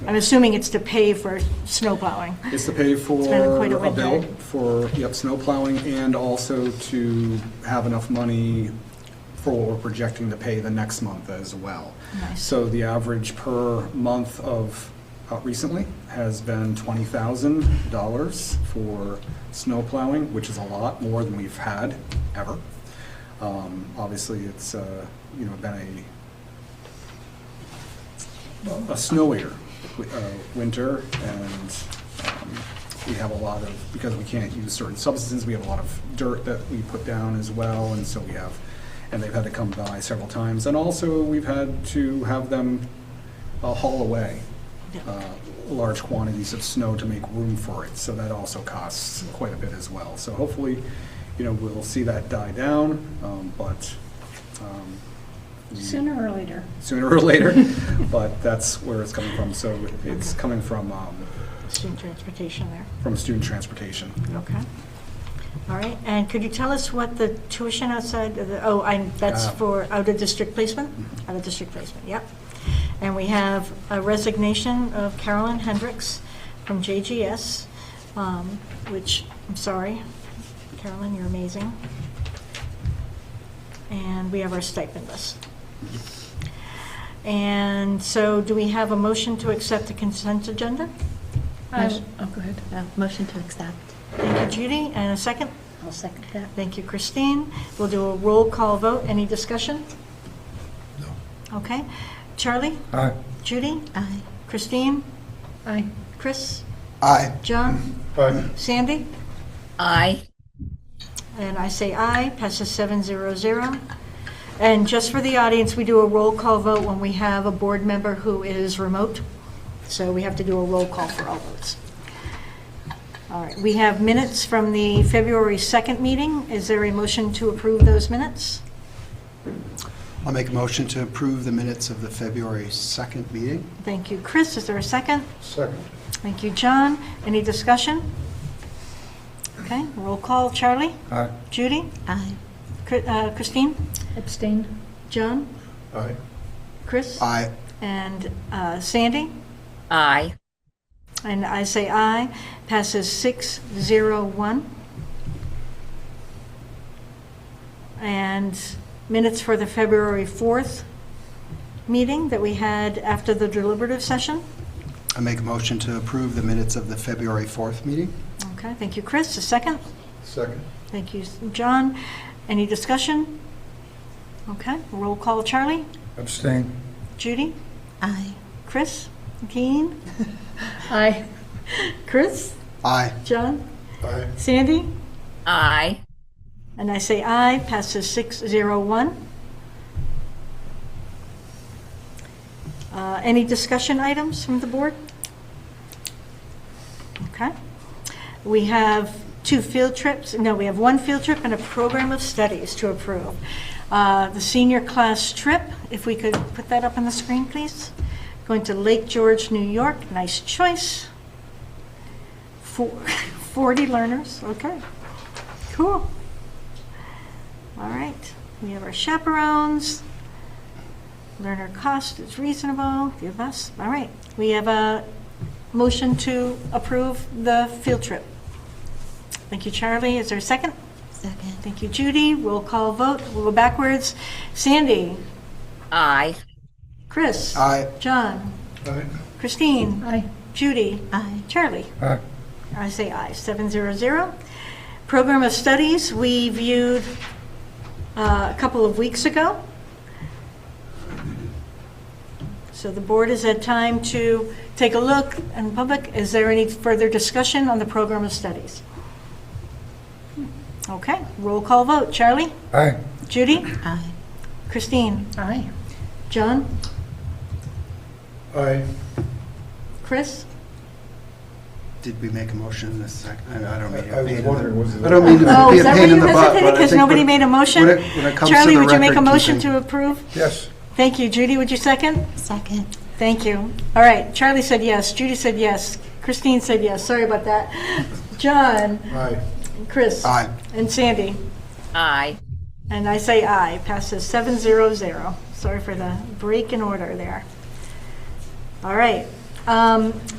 A: I'm assuming it's to pay for snow plowing.
H: It's to pay for
A: It's been quite a
H: a bill
A: winter.
H: for, snow plowing, and also to have enough money for what we're projecting to pay the next month as well.
A: Nice.
H: So the average per month of recently has been $20,000 for snow plowing, which is a lot more than we've had ever. Obviously, it's been a snowier winter, and we have a lot of, because we can't use certain substances, we have a lot of dirt that we put down as well, and so and they've had to come by several times, and also we've had to have them haul away large quantities of snow to make room for it, so that also costs quite a bit as well. So hopefully, we'll see that die down, but
A: Sooner or later.
H: Sooner or later, but that's where it's coming from. So it's coming from
A: Student transportation there.
H: student transportation.
A: Okay. All right, and could you tell us what the tuition outside of that's for out-of-district placement? Out-of-district placement, yep. And we have a resignation of Carolyn Hendricks from JGS, which, I'm sorry, Carolyn, you're amazing. And we have our stipend list. And so do we have a motion to accept the consent agenda?
I: Go ahead. Motion to accept.
A: Thank you, Judy. And a second?
I: I'll second that.
A: Thank you, Christine. We'll do a roll call vote. Any discussion? No. Okay. Charlie?
H: Aye.
A: Judy?
I: Aye.
A: Christine?
I: Aye.
A: Chris?
B: Aye.
A: John?
E: Aye.
A: Sandy?
I: Aye.
A: And I say aye, passes 700. And just for the audience, we do a roll call vote when we have a board member who is remote. So we have to do a roll call for all votes. All right, we have minutes from the February 2nd meeting. Is there a motion to approve those minutes?
B: I'll make a motion to approve the minutes of the February 2nd meeting.
A: Thank you, Chris. Is there a second?
E: Second.
A: Thank you, John. Any discussion? Okay, roll call. Charlie?
H: Aye.
A: Judy?
I: Aye.
A: Christine?
I: Abstain.
A: John?
E: Aye.
A: Chris?
B: Aye.
A: And Sandy?
I: Aye.
A: And I say aye. Passes 601. And minutes for the February 4th meeting that we had after the deliberative session.
B: I make a motion to approve the minutes of the February 4th meeting.
A: Okay, thank you, Chris. A second?
E: Second.
A: Thank you, John. Any discussion? Okay, roll call. Charlie?
H: Abstain.
A: Judy?
I: Aye.
A: Chris? Keen?
I: Aye.
A: Chris?
B: Aye.
A: John?
E: Aye.
A: Sandy?
I: Aye.
A: And I say aye, passes 601. Any discussion items from the board? Okay. We have two field trips. No, we have one field trip and a program of studies to approve. The senior class trip, if we could put that up on the screen, please. Going to Lake George, New York. Nice choice. 40 learners. Okay. Cool. All right. We have our chaperones. Learner cost is reasonable. Give us. All right. We have a motion to approve the field trip. Thank you, Charlie. Is there a second?
I: Second.
A: Thank you, Judy. Roll call vote. We'll go backwards. Sandy.
I: Aye.
A: Chris.
B: Aye.
A: John.
E: Aye.
A: Christine.
I: Aye.
A: Judy.
I: Aye.
A: Charlie.
H: Aye.
A: I say aye. 700. Program of studies we viewed a couple of weeks ago. So the board has had time to take a look in public. Is there any further discussion on the program of studies? Okay, roll call vote. Charlie?
H: Aye.
A: Judy?
I: Aye.
A: Christine?
I: Aye.
A: John?
E: Aye.
A: Chris?
B: Did we make a motion in this second? I don't mean to
E: I was
B: be a pain in
E: wondering, was it?
B: the- I don't mean to
A: Oh,
B: be
A: is
B: a
A: that
B: pain
A: what
B: in
A: you
B: the butt,
A: hesitated
B: but I
A: because
B: think
A: nobody
B: when-
A: made a motion?
B: when it comes to
A: Charlie,
B: the
A: would you make a motion
B: record-keeping-
A: to approve?
E: Yes.
A: Thank you. Judy, would you second?
I: Second.
A: Thank you. All right, Charlie said yes. Judy said yes. Christine said yes. Sorry about that. John?
E: Aye.
A: Chris?
B: Aye.
A: And Sandy?
I: Aye.
A: And I say aye. Passes 700. Sorry for the break in order there. All right.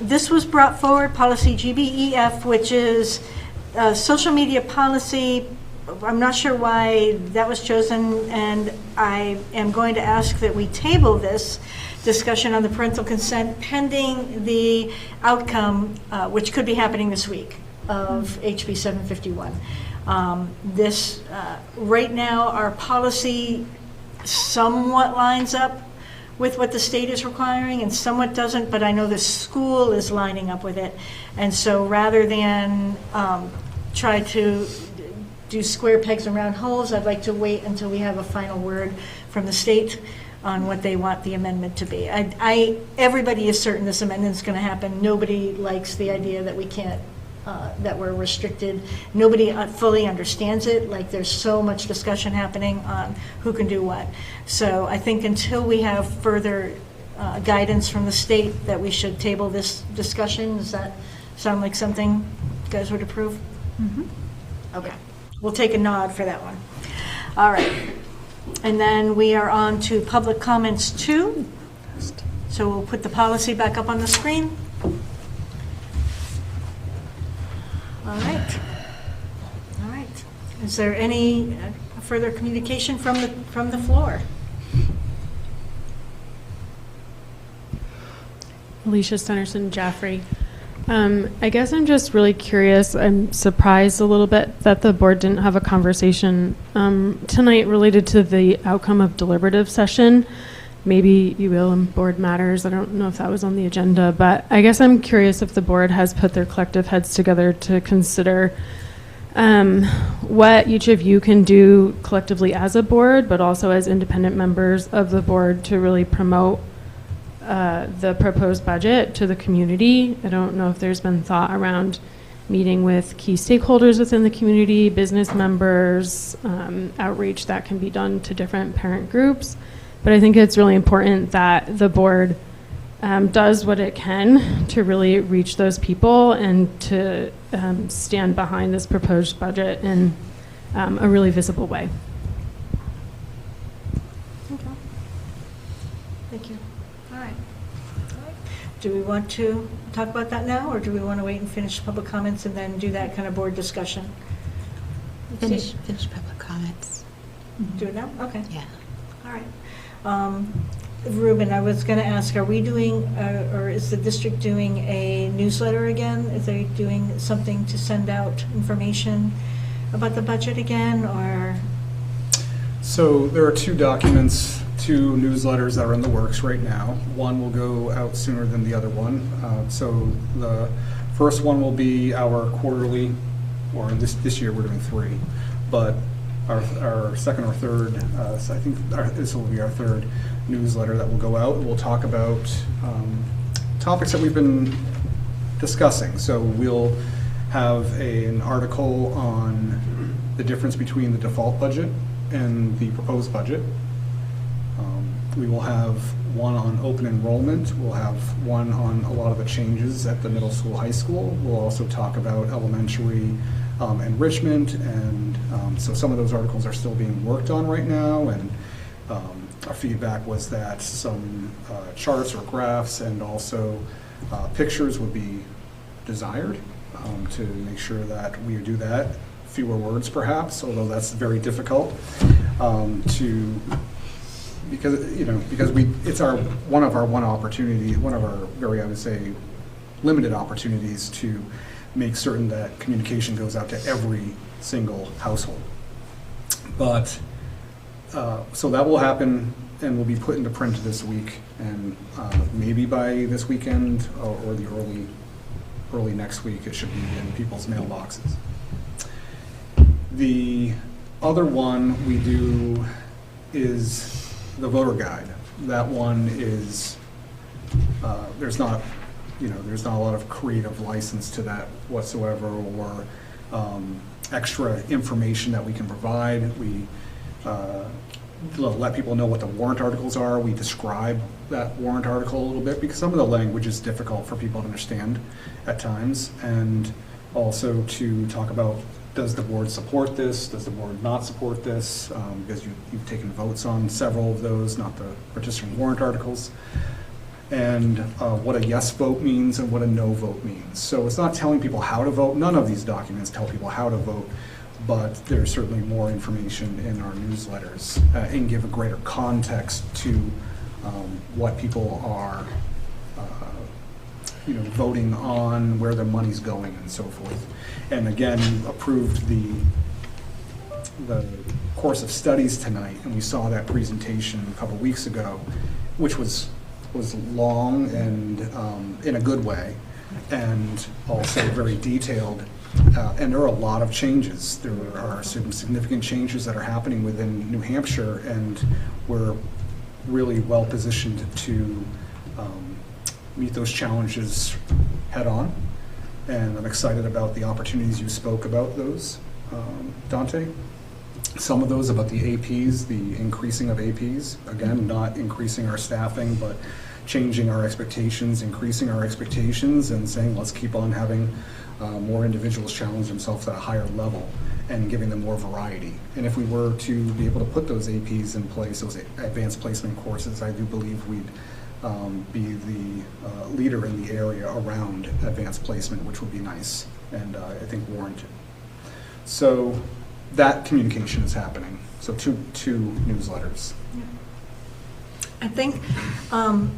A: This was brought forward, policy GBEF, which is social media policy. I'm not sure why that was chosen, and I am going to ask that we table this discussion on the parental consent pending the outcome, which could be happening this week, of HB 751. Right now, our policy somewhat lines up with what the state is requiring and somewhat doesn't, but I know the school is lining up with it. And so rather than try to do square pegs and round holes, I'd like to wait until we have a final word from the state on what they want the amendment to be. Everybody is certain this amendment's going to happen. Nobody likes the idea that we can't, that we're restricted. Nobody fully understands it. Like, there's so much discussion happening on who can do what. So I think until we have further guidance from the state, that we should table this discussion. Does that sound like something you guys would approve? Okay. We'll take a nod for that one. All right. And then we are on to public comments 2. So we'll put the policy back up on the screen. All right. All right. Is there any further communication from the floor?
F: Alicia Stennerson Jaffrey. I guess I'm just really curious. I'm surprised a little bit that the board didn't have a conversation tonight related to the outcome of deliberative session. maybe you will in board matters. I don't know if that was on the agenda, but I guess I'm curious if the board has put their collective heads together to consider what each of you can do collectively as a board, but also as independent members of the board to really promote the proposed budget to the community. I don't know if there's been thought around meeting with key stakeholders within the community, business members, outreach that can be done to different parent groups. But I think it's really important that the board does what it can to really reach those people and to stand behind this proposed budget in a really visible way.
A: Okay. Thank you. All right. Do we want to talk about that now, or do we want to wait and finish public comments and then do that kind of board discussion?
J: Finish public comments.
A: Do it now? Okay.
J: Yeah.
A: All right. Ruben, I was going to ask, are we doing, or is the district doing a newsletter again? Is they doing something to send out information about the budget again, or?
H: So there are two documents, two newsletters that are in the works right now. One will go out sooner than the other one. So the first one will be our quarterly, or this year we're doing 3, but our second or third, so I think this will be our third newsletter that will go out. We'll talk about topics that we've been discussing. So we'll have an article on the difference between the default budget and the proposed budget. We will have one on open enrollment. We'll have one on a lot of the changes at the middle school, high school. We'll also talk about elementary enrichment, and so some of those articles are still being worked on right now, and our feedback was that some charts or graphs and also pictures would be desired to make sure that we do that. Fewer words perhaps, although that's very difficult because it's one of our very, I would say, limited opportunities to make certain that communication goes out to every single household. But so that will happen and will be put into print this week, and maybe by this weekend or the early next week it should be in people's mailboxes. The other one we do is the voter guide. That one is there's not a lot of creative license to that whatsoever, or extra information that we can provide. We let people know what the warrant articles are. We describe that warrant article a little bit because some of the language is difficult for people to understand at times, and also to talk about, does the board support this? Does the board not support this? Because you've taken votes on several of those, not the participant warrant articles. And what a yes vote means and what a no vote means. So it's not telling people how to vote. None of these documents tell people how to vote, but there's certainly more information in our newsletters and give a greater context to what people are voting on, where their money's going, and so forth. And again, you approved the course of studies tonight, and we saw that presentation a couple weeks ago, which was long and in a good way, and also very detailed. And there are a lot of changes. There are some significant changes that are happening within New Hampshire, and we're really well positioned to meet those challenges head on. And I'm excited about the opportunities you spoke about those, Dante. Some of those about the APs, the increasing of APs. Again, not increasing our staffing, but changing our expectations, increasing our expectations, and saying let's keep on having more individuals challenge themselves at a higher level and giving them more variety. And if we were to be able to put those APs in place, those advanced placement courses, I do believe we'd be the leader in the area around advanced placement, which would be nice and I think warranted. So that communication is happening. So two newsletters.
A: I think, I'm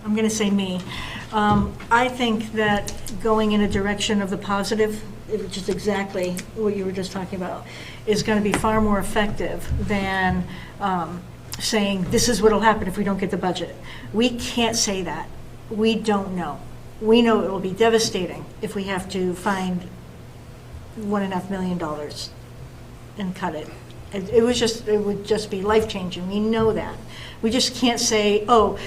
A: going to say me, I think that going in a direction of the positive, which is exactly what you were just talking about, is going to be far more effective than saying, this is what'll happen if we don't get the budget. We can't say that. We don't know. We know it will be devastating if we have to find $1.5 million and cut it. It would just be life-changing. We know that. We just can't say, oh,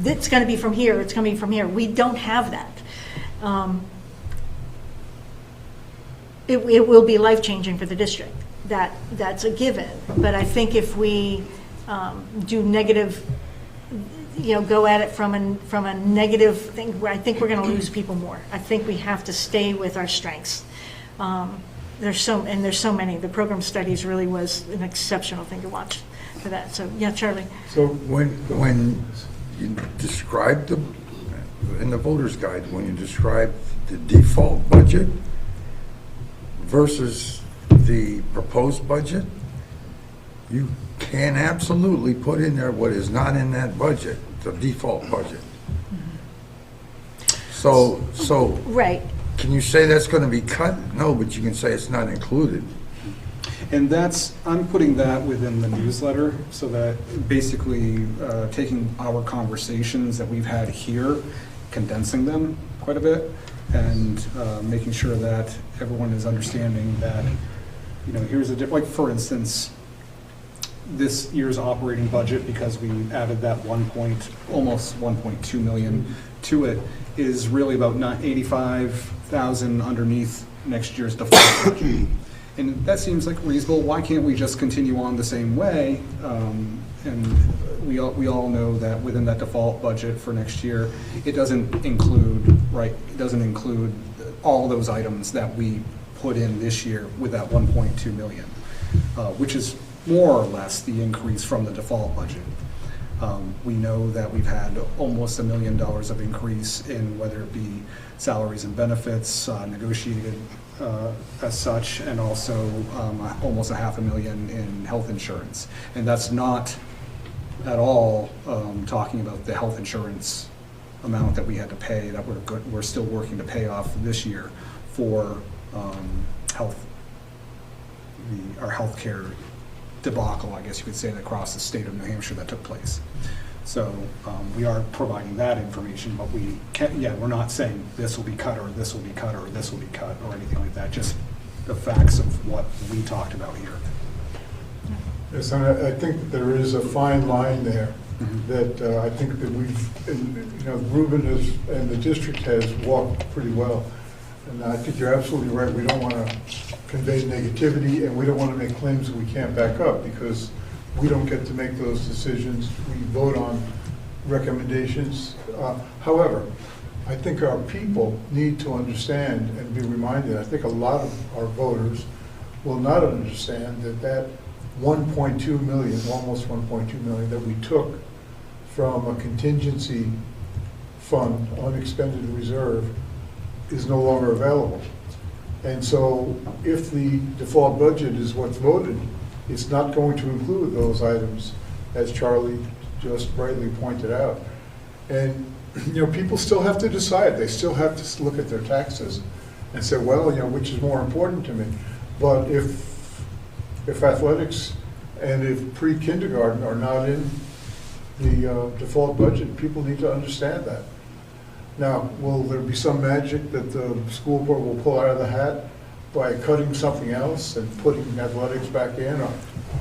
A: it's going to be from here, it's going to be from here. We don't have that. It will be life-changing for the district. That's a given. But I think if we do negative, go at it from a negative thing, I think we're going to lose people more. I think we have to stay with our strengths. There's so many. The program studies really was an exceptional thing to watch for that. So yeah, Charlie.
E: So
K: When you describe in the voter's guide, when you describe the default budget versus the proposed budget, you can absolutely put in there what is not in that budget, the default budget. So
A: Right.
K: can you say that's going to be cut? No, but you can say it's not included.
H: And I'm putting that within the newsletter, so that basically taking our conversations that we've had here, condensing them quite a bit, and making sure that everyone is understanding that, here's like, for instance, this year's operating budget, because we added that almost 1.2 million to it, is really about 85,000 underneath next year's default budget. And that seems like reasonable. Why can't we just continue on the same way? And we all know that within that default budget for next year, it doesn't include all those items that we put in this year with that 1.2 million, which is more or less the increase from the default budget. We know that we've had almost $1 million of increase in whether it be salaries and benefits, negotiated as such, and also almost $500,000 in health insurance. And that's not at all talking about the health insurance amount that we had to pay, that we're still working to pay off this year for our healthcare debacle, I guess you could say, across the state of New Hampshire that took place. So we are providing that information, but we're not saying this will be cut or this will be cut or this will be cut or anything like that, just the facts of what we talked about here.
E: Yes, and I think that there is a fine line there that I think that Ruben and the district has walked pretty well. And I think you're absolutely right. We don't want to convey negativity, and we don't want to make claims that we can't back up, because we don't get to make those decisions. We vote on recommendations. However, I think our people need to understand and be reminded. I think a lot of our voters will not understand that 1.2 million, almost 1.2 million, that we took from a contingency fund, unexpended reserve, is no longer available. And so if the default budget is what's voted, it's not going to include those items, as Charlie just rightly pointed out. And people still have to decide. They still have to look at their taxes and say, well, which is more important to me. But if athletics and if pre-kindergarten are not in the default budget, people need to understand that. Now, will there be some magic that the school board will pull out of the hat by cutting something else and putting athletics back in?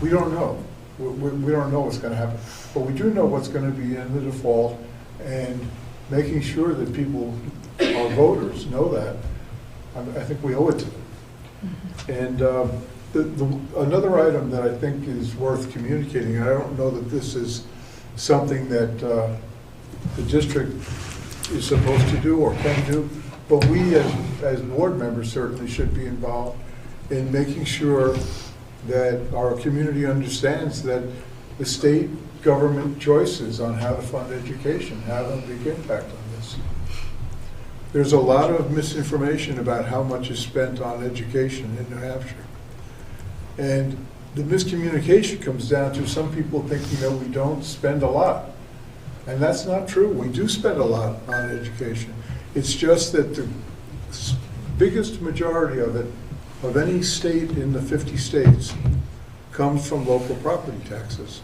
E: We don't know. We don't know what's going to happen. But we do know what's going to be in the default, and making sure that people, our voters, know that. I think we owe it to them. And another item that I think is worth communicating, and I don't know that this is something that the district is supposed to do or can do, but we as board members certainly should be involved in making sure that our community understands that the state government choices on how to fund education have a big impact on this. There's a lot of misinformation about how much is spent on education in New Hampshire. And the miscommunication comes down to some people thinking that we don't spend a lot. And that's not true. We do spend a lot on education. It's just that the biggest majority of it, of any state in the 50 states, comes from local property taxes.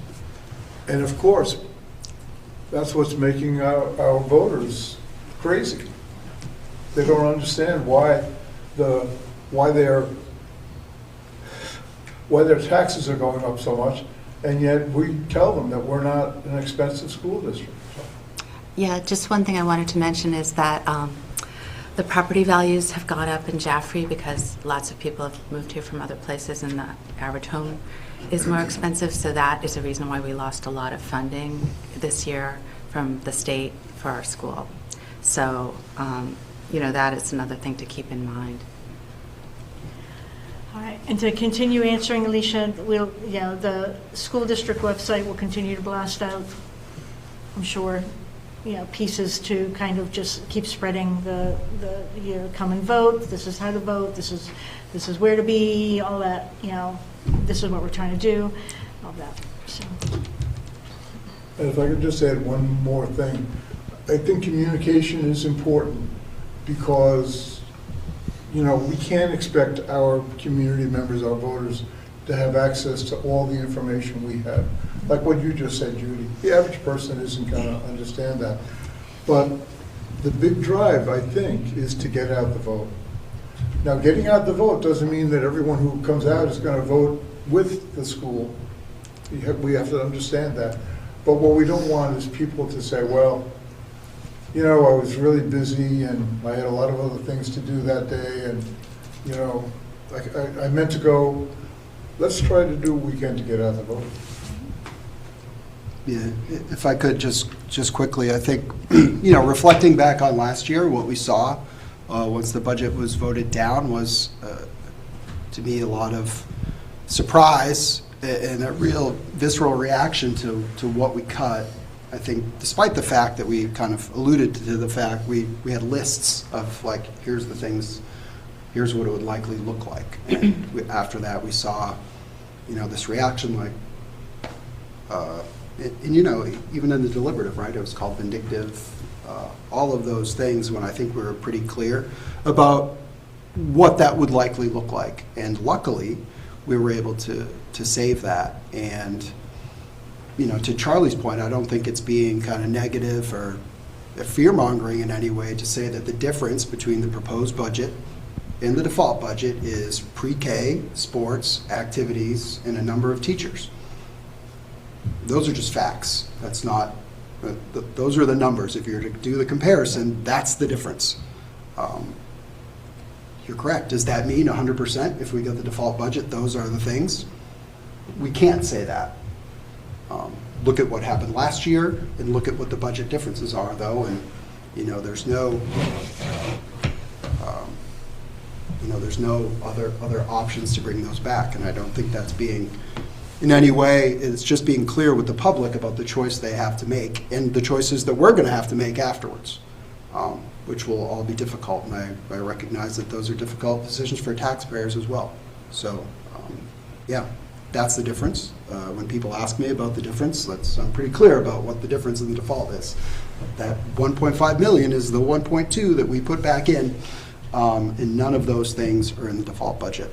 E: And of course, that's what's making our voters crazy. They don't understand why their taxes are going up so much, and yet we tell them that we're not an expensive school district.
C: Yeah, just one thing I wanted to mention is that the property values have gone up in Jaffrey because lots of people have moved here from other places and the average home is more expensive. So that is a reason why we lost a lot of funding this year from the state for our school. So, that is another thing to keep in mind.
A: All right, and to continue answering, Alicia, the school district website will continue to blast out, I'm sure, pieces to kind of just keep spreading the come and vote, this is how to vote, this is where to be, all that, this is what we're trying to do, all that, so.
E: And if I could just add one more thing, I think communication is important because, we can't expect our community members, our voters, to have access to all the information we have. Like what you just said, Judy, the average person isn't going to understand that. But the big drive, I think, is to get out the vote. Now, getting out the vote doesn't mean that everyone who comes out is going to vote with the school. We have to understand that. But what we don't want is people to say, well, I was really busy and I had a lot of other things to do that day and, I meant to go. Let's try to do what we can to get out the vote.
B: Yeah, if I could just quickly, I think, reflecting back on last year, what we saw once the budget was voted down was, to me, a lot of surprise and a real visceral reaction to what we cut. I think despite the fact that we kind of alluded to the fact we had lists of like, here's the things, here's what it would likely look like. And after that, we saw, this reaction like, even in the deliberative, right, it was called vindictive, all of those things when I think we were pretty clear about what that would likely look like. And luckily, we were able to save that. And, to Charlie's point, I don't think it's being kind of negative or fear-mongering in any way to say that the difference between the proposed budget and the default budget is pre-K, sports, activities, and a number of teachers. Those are just facts. That's not, those are the numbers. If you're to do the comparison, that's the difference. You're correct. Does that mean 100% if we get the default budget, those are the things? We can't say that. Look at what happened last year and look at what the budget differences are, though, and there's no other options to bring those back, and I don't think that's being in any way. It's just being clear with the public about the choice they have to make and the choices that we're going to have to make afterwards, which will all be difficult, and I recognize that those are difficult decisions for taxpayers as well. So, that's the difference. When people ask me about the difference, I'm pretty clear about what the difference in the default is. That 1.5 million is the 1.2 that we put back in, and none of those things are in the default budget.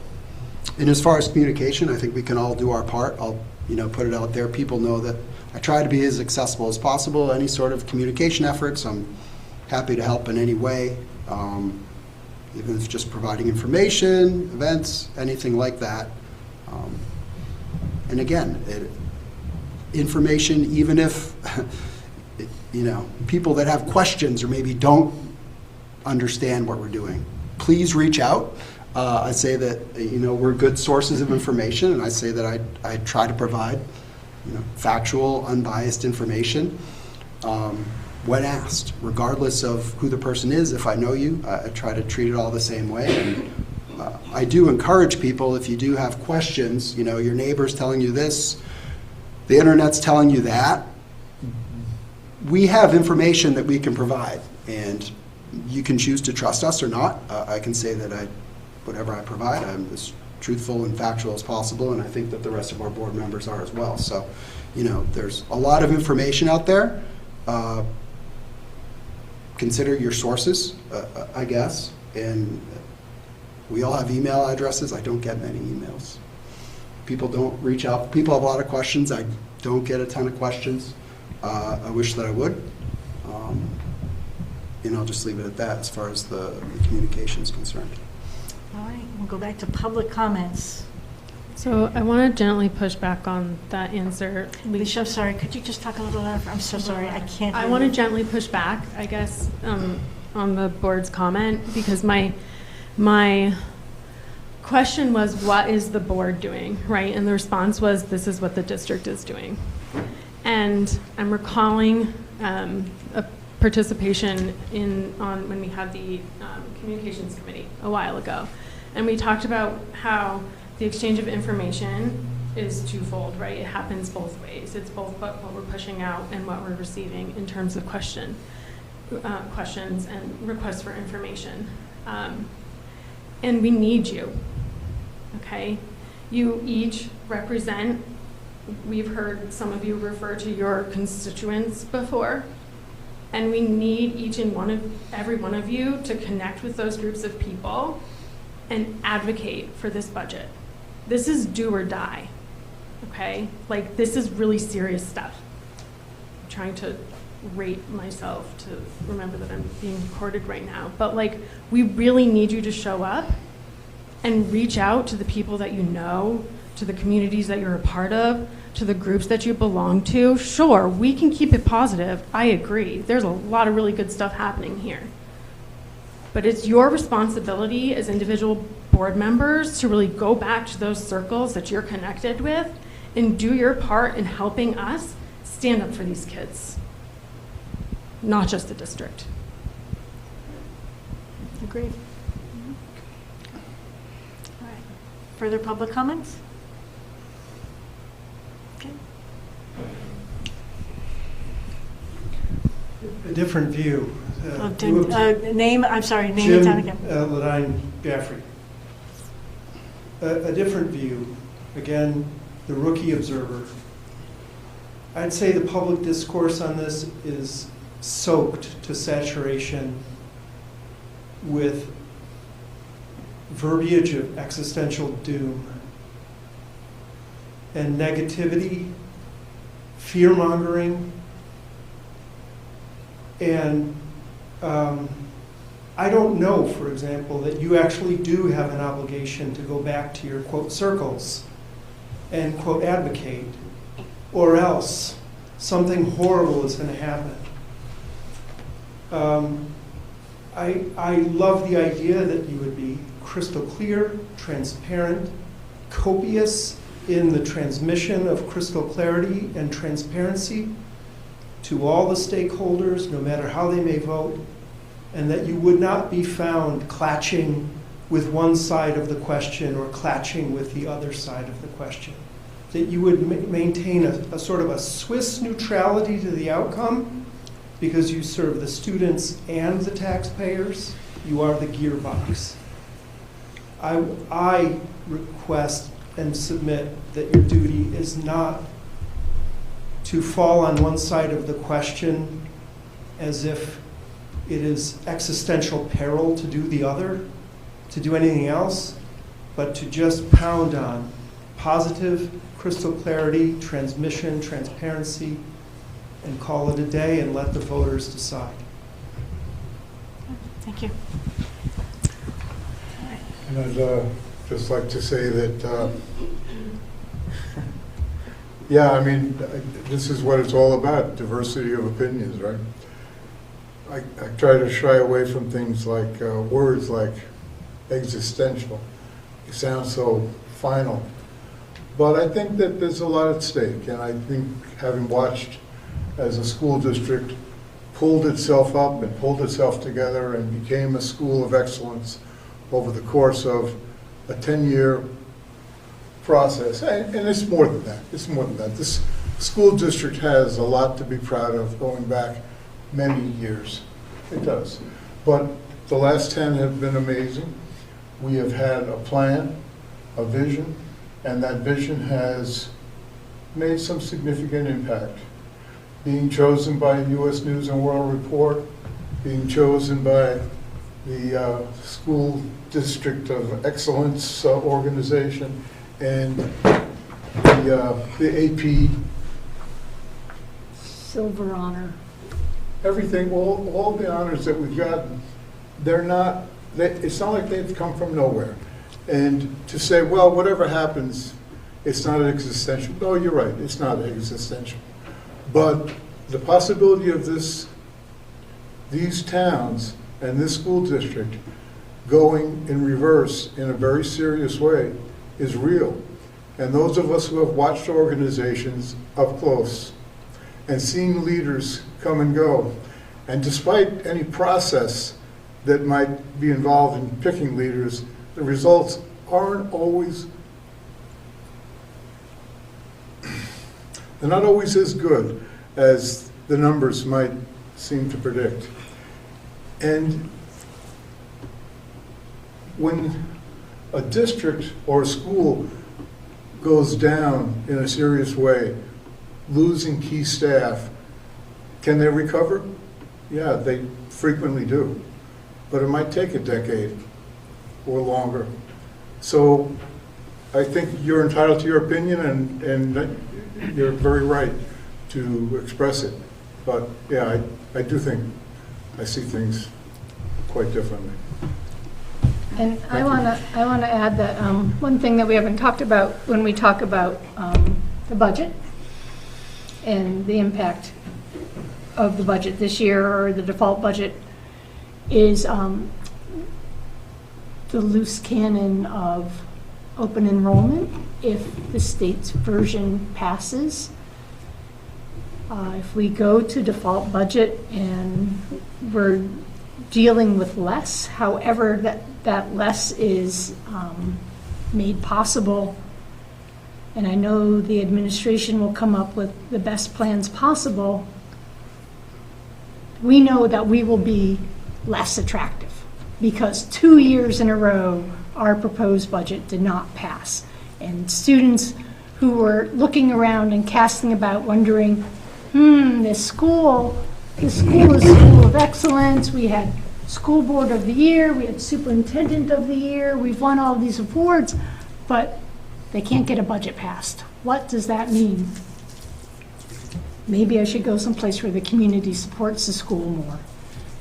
B: And as far as communication, I think we can all do our part. I'll put it out there. People know that I try to be as accessible as possible. Any sort of communication efforts, I'm happy to help in any way, even if it's just providing information, events, anything like that. And again, information, even if, people that have questions or maybe don't understand what we're doing, please reach out. I say that, we're good sources of information, and I say that I try to provide, factual, unbiased information when asked, regardless of who the person is. If I know you, I try to treat it all the same way. And I do encourage people, if you do have questions, your neighbor's telling you this, the internet's telling you that, we have information that we can provide, and you can choose to trust us or not. I can say that whatever I provide, I'm as truthful and factual as possible, and I think that the rest of our board members are as well. So, there's a lot of information out there. Consider your sources, I guess, and we all have email addresses. I don't get many emails. People don't reach out. People have a lot of questions. I don't get a ton of questions. I wish that I would. And I'll just leave it at that as far as the communication is concerned.
A: All right, we'll go back to public comments.
F: So I want to gently push back on that answer.
A: Alicia, I'm sorry, could you just talk a little louder? I'm so sorry, I can't.
F: I
A: hear
F: want to
A: you.
F: gently push back, I guess, on the board's comment, because my question was, what is the board doing, right? And the response was, this is what the district is doing. And I'm recalling a participation on when we had the communications committee a while ago. And we talked about how the exchange of information is twofold, right? It happens both ways. It's both what we're pushing out and what we're receiving in terms of questions and requests for information. And we need you, okay? You each represent, we've heard some of you refer to your constituents before, and we need every one of you to connect with those groups of people and advocate for this budget. This is do or die, okay? Like, this is really serious stuff. I'm trying to rate myself to remember that I'm being recorded right now. But, like, we really need you to show up and reach out to the people that you know, to the communities that you're a part of, to the groups that you belong to. Sure, we can keep it positive. I agree. There's a lot of really good stuff happening here. But it's your responsibility as individual board members to really go back to those circles that you're connected with and do your part in helping us stand up for these kids, not just the district.
A: Agreed. All right. Further public comments? Okay.
D: A different view.
A: Name, I'm sorry, name
D: Jim
A: and town again.
D: Ledine Jaffrey. A different view. Again, the rookie observer. I'd say the public discourse on this is soaked to saturation with verbiage of existential doom and negativity, fear-mongering, and I don't know, for example, that you actually do have an obligation to go back to your, quote, circles and, quote, advocate, or else something horrible is going to happen. I love the idea that you would be crystal clear, transparent, copious in the transmission of crystal clarity and transparency to all the stakeholders, no matter how they may vote, and that you would not be found clatching with one side of the question or clatching with the other side of the question. That you would maintain a sort of a Swiss neutrality to the outcome because you serve the students and the taxpayers. You are the gearbox. I request and submit that your duty is not to fall on one side of the question as if it is existential peril to do the other, to do anything else, but to just pound on positive crystal clarity, transmission, transparency, and call it a day and let the voters decide.
A: Thank you.
E: And I'd just like to say that, yeah, I mean, this is what it's all about, diversity of opinions, right? I try to shy away from things like words like existential. It sounds so final. But I think that there's a lot at stake, and I think having watched as a school district pulled itself up and pulled itself together and became a school of excellence over the course of a 10-year process, and it's more than that. It's more than that. This school district has a lot to be proud of going back many years. It does. But the last 10 have been amazing. We have had a plan, a vision, and that vision has made some significant impact. Being chosen by U.S. News and World Report, being chosen by the School District of Excellence organization, and the AP
A: silver honor.
E: Everything, all the honors that we've gotten, it's not like they've come from nowhere. And to say, well, whatever happens, it's not existential. No, you're right, it's not existential. But the possibility of these towns and this school district going in reverse in a very serious way is real. And those of us who have watched organizations up close and seen leaders come and go, and despite any process that might be involved in picking leaders, the results aren't always, they're not always as good as the numbers might seem to predict. And when a district or a school goes down in a serious way, losing key staff, can they recover? Yeah, they frequently do. But it might take a decade or longer. So I think you're entitled to your opinion, and you're very right to express it. But yeah, I do think I see things quite differently.
L: And I want to add that one thing that we haven't talked about when we talk about the budget and the impact of the budget this year, or the default budget, is the loose cannon of open enrollment if the state's version passes. If we go to default budget and we're dealing with less, however that less is made possible, and I know the administration will come up with the best plans possible, we know that we will be less attractive because 2 years in a row our proposed budget did not pass. And students who were looking around and casting about wondering, this school is School of Excellence, we had School Board of the Year, we had Superintendent of the Year, we've won all these awards, but they can't get a budget passed. What does that mean? Maybe I should go someplace where the community supports the school more.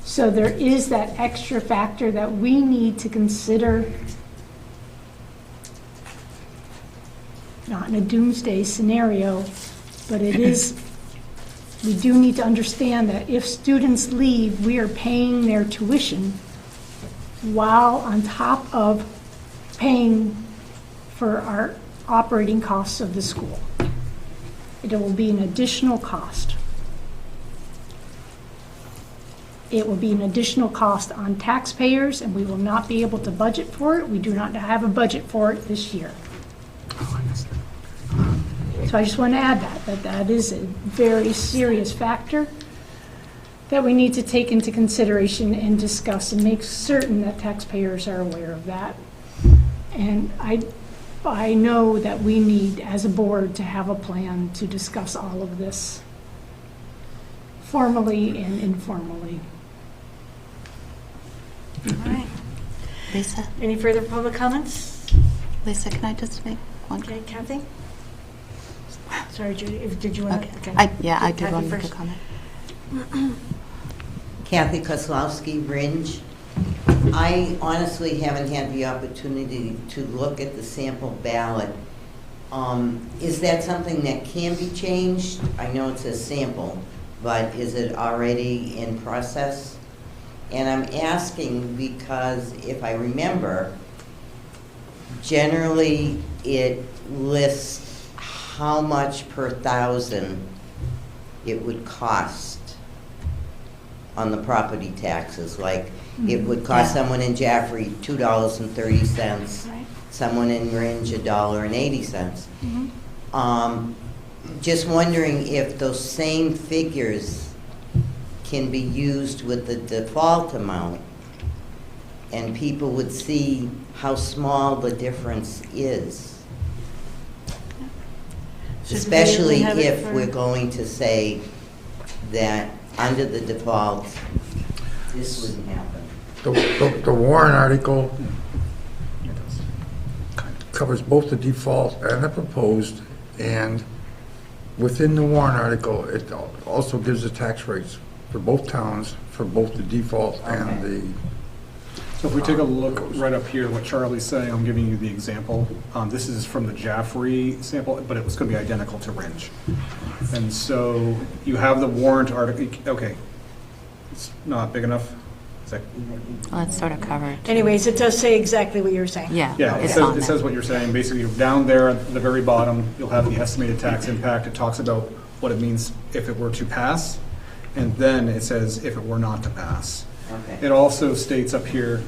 L: So there is that extra factor that we need to consider, not in a doomsday scenario, but it is, we do need to understand that if students leave, we are paying their tuition while on top of paying for our operating costs of the school. It will be an additional cost. It will be an additional cost on taxpayers, and we will not be able to budget for it. We do not have a budget for it this year. So I just want to add that is a very serious factor that we need to take into consideration and discuss and make certain that taxpayers are aware of that. And I know that we need, as a board, to have a plan to discuss all of this formally and informally.
A: All right.
J: Lisa,
A: Any further public comments?
J: Lisa, can I just make one?
A: Okay, Kathy? Sorry, Judy, did you want
J: Okay.
A: to?
J: I did
A: Kathy
J: want to make a
A: first.
J: comment.
M: Kathy Kozlowski, Ringe. I honestly haven't had the opportunity to look at the sample ballot. Is that something that can be changed? I know it says sample, but is it already in process? And I'm asking because if I remember, generally it lists how much per thousand it would cost on the property taxes. Like it would cost someone in Jaffrey $2.30,
A: Right.
M: someone in Ringe $1.80. Just wondering if those same figures can be used with the default amount and people would see how small the difference is.
A: So do they
M: Especially
A: have it
M: if
A: for-
M: we're going to say that under the default, this wouldn't happen.
K: The Warren article covers both the default and the proposed, and within the warrant article, it also gives the tax rates for both towns, for both the default and the,
H: So if we take a look right up here, what Charlie's saying, I'm giving you the example. This is from the Jaffrey sample, but it was going to be identical to Ringe. And so you have the warrant article, okay, it's not big enough? Is that,
J: Well, it's sort of covered.
A: Anyways, it does say exactly what you're saying.
J: Yeah.
H: yeah,
J: it's on
H: it
J: there.
H: says what you're saying. Basically, down there at the very bottom, you'll have the estimated tax impact. It talks about what it means if it were to pass, and then it says if it were not to pass.
M: Okay.
H: It also states up here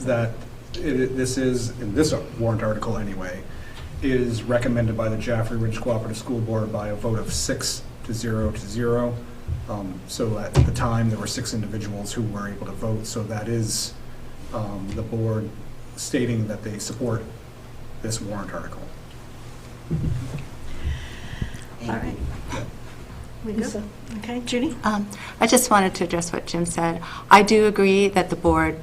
H: that this is, in this warrant article anyway, is recommended by the Jaffrey Ridge Cooperative School Board by a vote of 6 to 0 to 0. So at the time, there were 6 individuals who were able to vote, so that is the board stating that they support this warrant article.
A: All right. We good? Okay, Judy?
C: I just wanted to address what Jim said. I do agree that the board,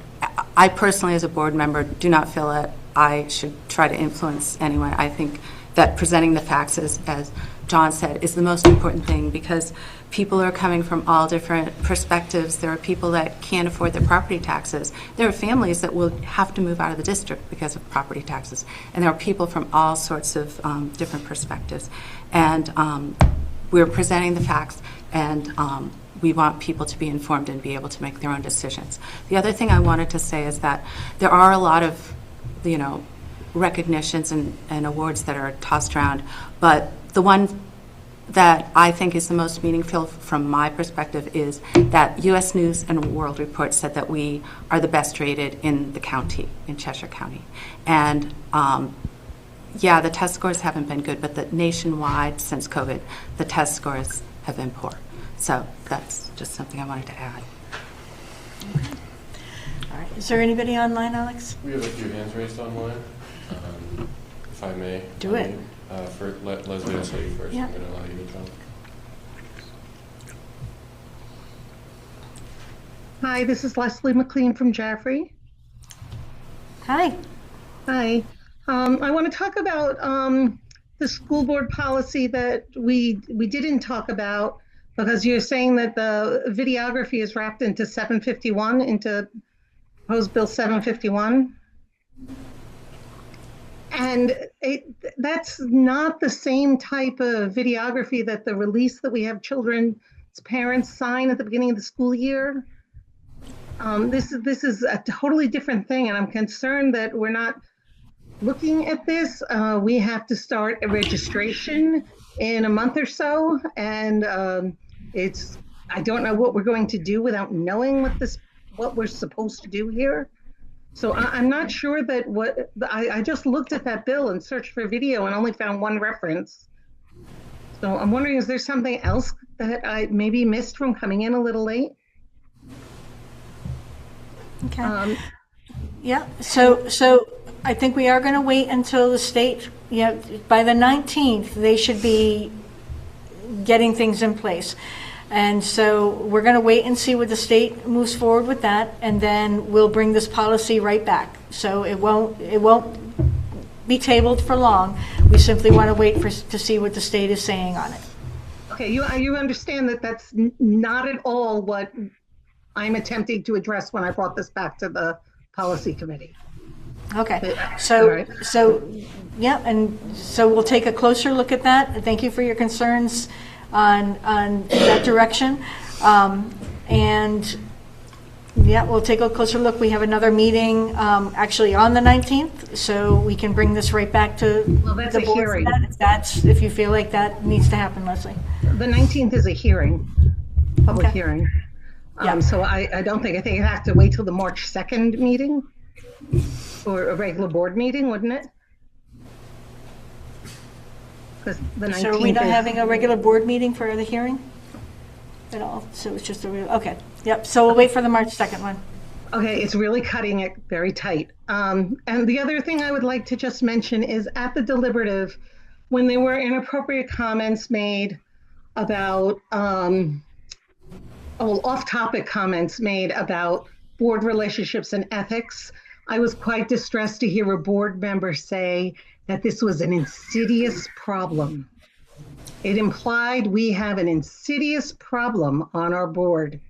C: I personally as a board member do not feel that I should try to influence anyone. I think that presenting the facts, as John said, is the most important thing because people are coming from all different perspectives. There are people that can't afford their property taxes. There are families that will have to move out of the district because of property taxes. And there are people from all sorts of different perspectives. And we're presenting the facts, and we want people to be informed and be able to make their own decisions. The other thing I wanted to say is that there are a lot of, recognitions and awards that are tossed around, but the one that I think is the most meaningful from my perspective is that U.S. News and World Report said that we are the best rated in the county, in Cheshire County. And yeah, the test scores haven't been good, but nationwide since COVID, the test scores have been poor. So that's just something I wanted to add.
A: All right. Is there anybody online, Alex?
N: We have a few hands raised online. If I may.
A: Do it.
N: For Leslie, I'll say you first.
A: Yeah.
N: I'm going to allow you to talk.
O: Hi, this is Leslie McLean from Jaffrey.
A: Hi.
O: Hi. I want to talk about the school board policy that we didn't talk about because you're saying that the videography is wrapped into 751, into proposed bill 751. And that's not the same type of videography that the release that we have children's parents sign at the beginning of the school year. This is a totally different thing, and I'm concerned that we're not looking at this. We have to start a registration in a month or so, and I don't know what we're going to do without knowing what we're supposed to do here. So I'm not sure that I just looked at that bill and searched for video and only found one reference. So I'm wondering, is there something else that I maybe missed from coming in a little late?
A: Okay. Yeah, so I think we are going to wait until the state, by the 19th, they should be getting things in place. And so we're going to wait and see what the state moves forward with that, and then we'll bring this policy right back. So it won't be tabled for long. We simply want to wait to see what the state is saying on it.
O: Okay, you understand that that's not at all what I'm attempting to address when I brought this back to the policy committee.
A: Okay,
O: All right.
A: yeah, and so we'll take a closer look at that. Thank you for your concerns on that direction. And yeah, we'll take a closer look. We have another meeting actually on the 19th, so we can bring this right back to
O: that's
A: the
O: a
A: board.
O: hearing.
A: If you feel like that needs to happen, Leslie.
O: The 19th is a hearing, public
A: Okay.
O: hearing.
A: Yeah.
O: So I think it has to wait till the March 2nd meeting or a regular board meeting, wouldn't it? Because the 19th
A: So are we not
O: is-
A: having a regular board meeting for the hearing at all? So it's just okay. Yep, so we'll wait for the March 2nd one.
O: Okay, it's really cutting it very tight. And the other thing I would like to just mention is at the deliberative, when there were inappropriate comments made about, off-topic comments made about board relationships and ethics, I was quite distressed to hear a board member say that this was an insidious problem. It implied we have an insidious problem on our board.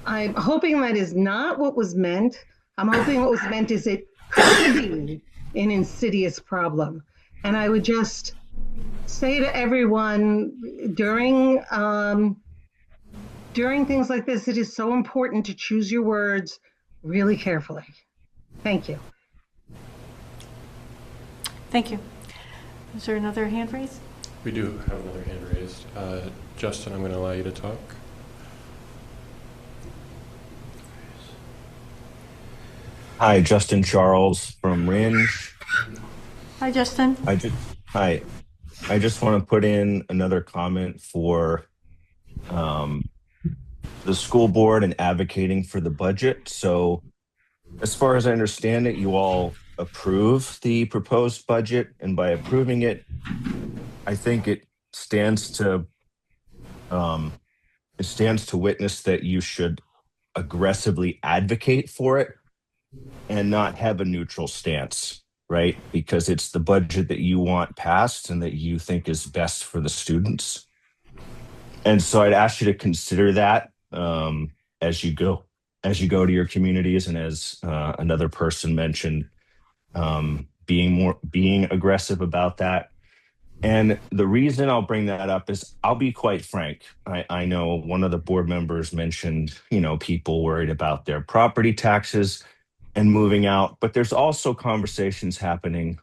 O: I'm hoping that is not what was meant. I'm hoping what was meant is it could be an insidious problem. And I would just say to everyone during things like this, it is so important to choose your words really carefully. Thank you.
A: Thank you. Is there another hand raised?
N: We do have another hand raised. Justin, I'm going to allow you to talk.
P: Hi, Justin Charles from Ringe.
A: Hi, Justin.
P: Hi. I just want to put in another comment for the school board and advocating for the budget. So as far as I understand it, you all approve the proposed budget, and by approving it, I think it stands to witness that you should aggressively advocate for it and not have a neutral stance, right? Because it's the budget that you want passed and that you think is best for the students. And so I'd ask you to consider that as you go to your communities, and as another person mentioned, being aggressive about that. And the reason I'll bring that up is, I'll be quite frank. I know one of the board members mentioned, people worried about their property taxes and moving out, but there's also conversations happening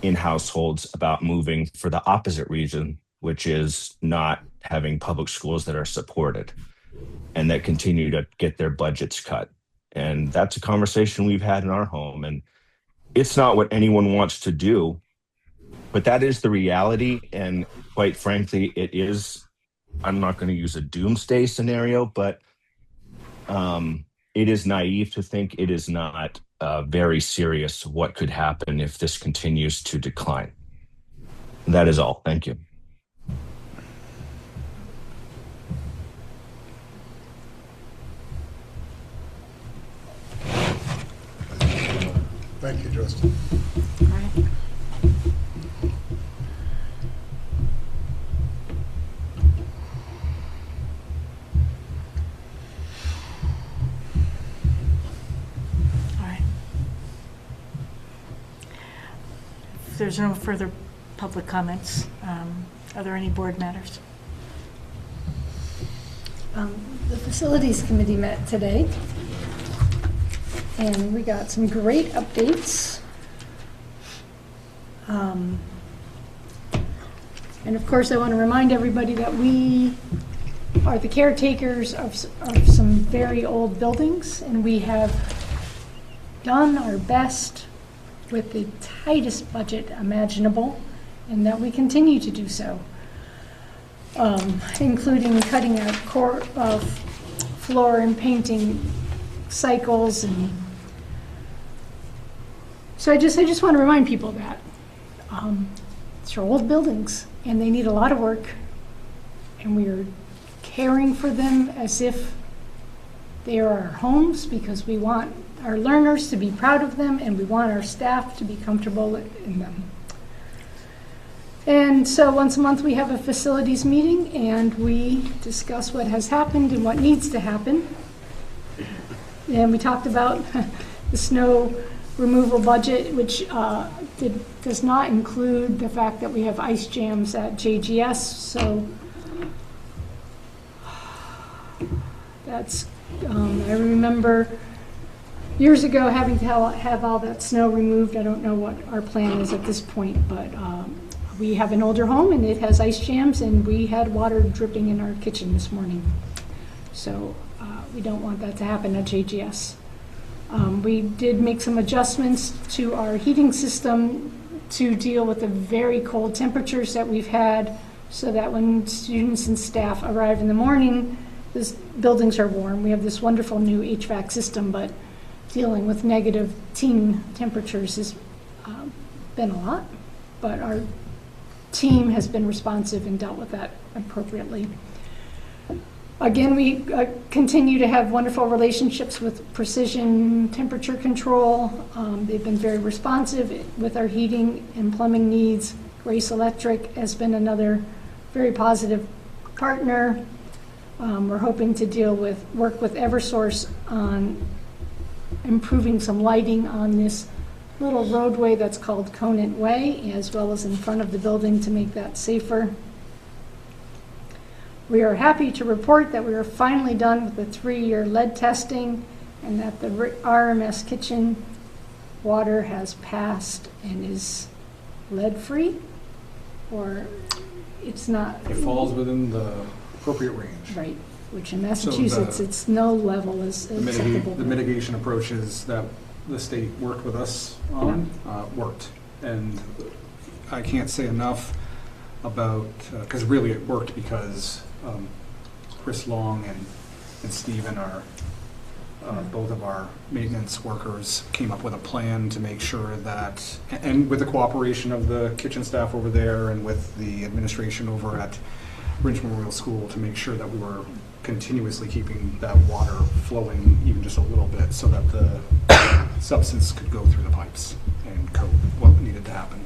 P: in households about moving for the opposite reason, which is not having public schools that are supported and that continue to get their budgets cut. And that's a conversation we've had in our home. And it's not what anyone wants to do, but that is the reality. And quite frankly, it is, I'm not going to use a doomsday scenario, but it is naive to think it is not very serious what could happen if this continues to decline. That is all. Thank you.
E: Thank you, Justin.
A: All right. All right. If there's no further public comments, are there any board matters?
L: The Facilities Committee met today, and we got some great updates. And of course, I want to remind everybody that we are the caretakers of some very old buildings, and we have done our best with the tightest budget imaginable, and that we continue to do so, including cutting out floor and painting cycles. And so I just want to remind people that these are old buildings and they need a lot of work, and we are caring for them as if they are our homes, because we want our learners to be proud of them and we want our staff to be comfortable in them. And so once a month we have a facilities meeting and we discuss what has happened and what needs to happen. And we talked about the snow removal budget, which does not include the fact that we have ice jams at JGS. So that's, I remember years ago having to have all that snow removed. I don't know what our plan is at this point, but we have an older home and it has ice jams, and we had water dripping in our kitchen this morning. So we don't want that to happen at JGS. We did make some adjustments to our heating system to deal with the very cold temperatures that we've had, so that when students and staff arrive in the morning, the buildings are warm. We have this wonderful new HVAC system, but dealing with negative teen temperatures has been a lot, but our team has been responsive and dealt with that appropriately. Again, we continue to have wonderful relationships with Precision Temperature Control. They've been very responsive with our heating and plumbing needs. Grace Electric has been another very positive partner. We're hoping to work with Eversource on improving some lighting on this little roadway that's called Conant Way, as well as in front of the building to make that safer. We are happy to report that we are finally done with the 3-year lead testing and that the RMS kitchen water has passed and is lead-free, or it's not.
H: It falls within the appropriate range.
L: Right, which in Massachusetts, it's no level is acceptable.
H: The mitigation approaches that the state worked with us on worked. And I can't say enough about, because really it worked because Chris Long and Stephen are, both of our maintenance workers came up with a plan to make sure that, and with the cooperation of the kitchen staff over there and with the administration over at Ridge Memorial School, to make sure that we were continuously keeping that water flowing even just a little bit so that the substance could go through the pipes and coat what needed to happen.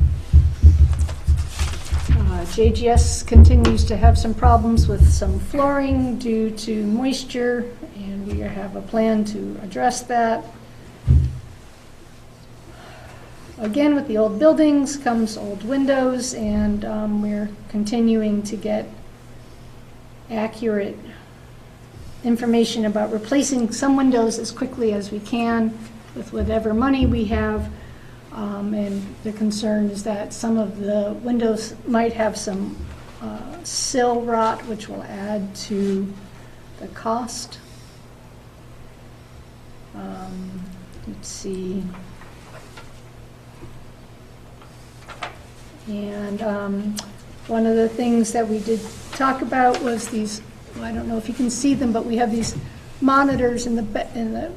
L: JGS continues to have some problems with some flooring due to moisture, and we have a plan to address that. Again, with the old buildings comes old windows, and we're continuing to get accurate information about replacing some windows as quickly as we can with whatever money we have. And the concern is that some of the windows might have some sill rot, which will add to the cost. Let's see. And one of the things that we did talk about was these, I don't know if you can see them, but we have these monitors in the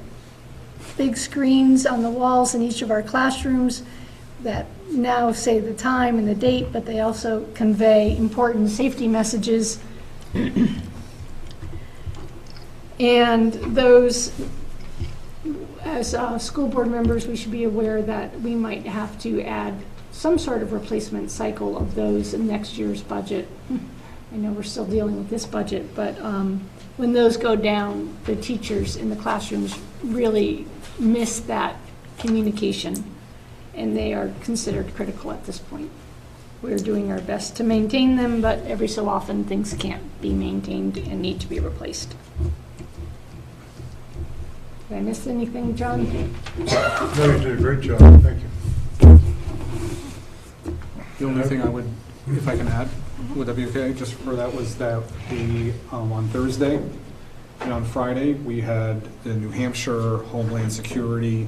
L: big screens on the walls in each of our classrooms that now say the time and the date, but they also convey important safety messages. And those, as school board members, we should be aware that we might have to add some sort of replacement cycle of those in next year's budget. I know we're still dealing with this budget, but when those go down, the teachers in the classrooms really miss that communication, and they are considered critical at this point. We're doing our best to maintain them, but every so often things can't be maintained and need to be replaced. Did I miss anything, John?
E: No, you did a great job, thank you.
H: The only thing I would, if I can add, would that be okay, just for that, was that on Thursday and on Friday, we had the New Hampshire Homeland Security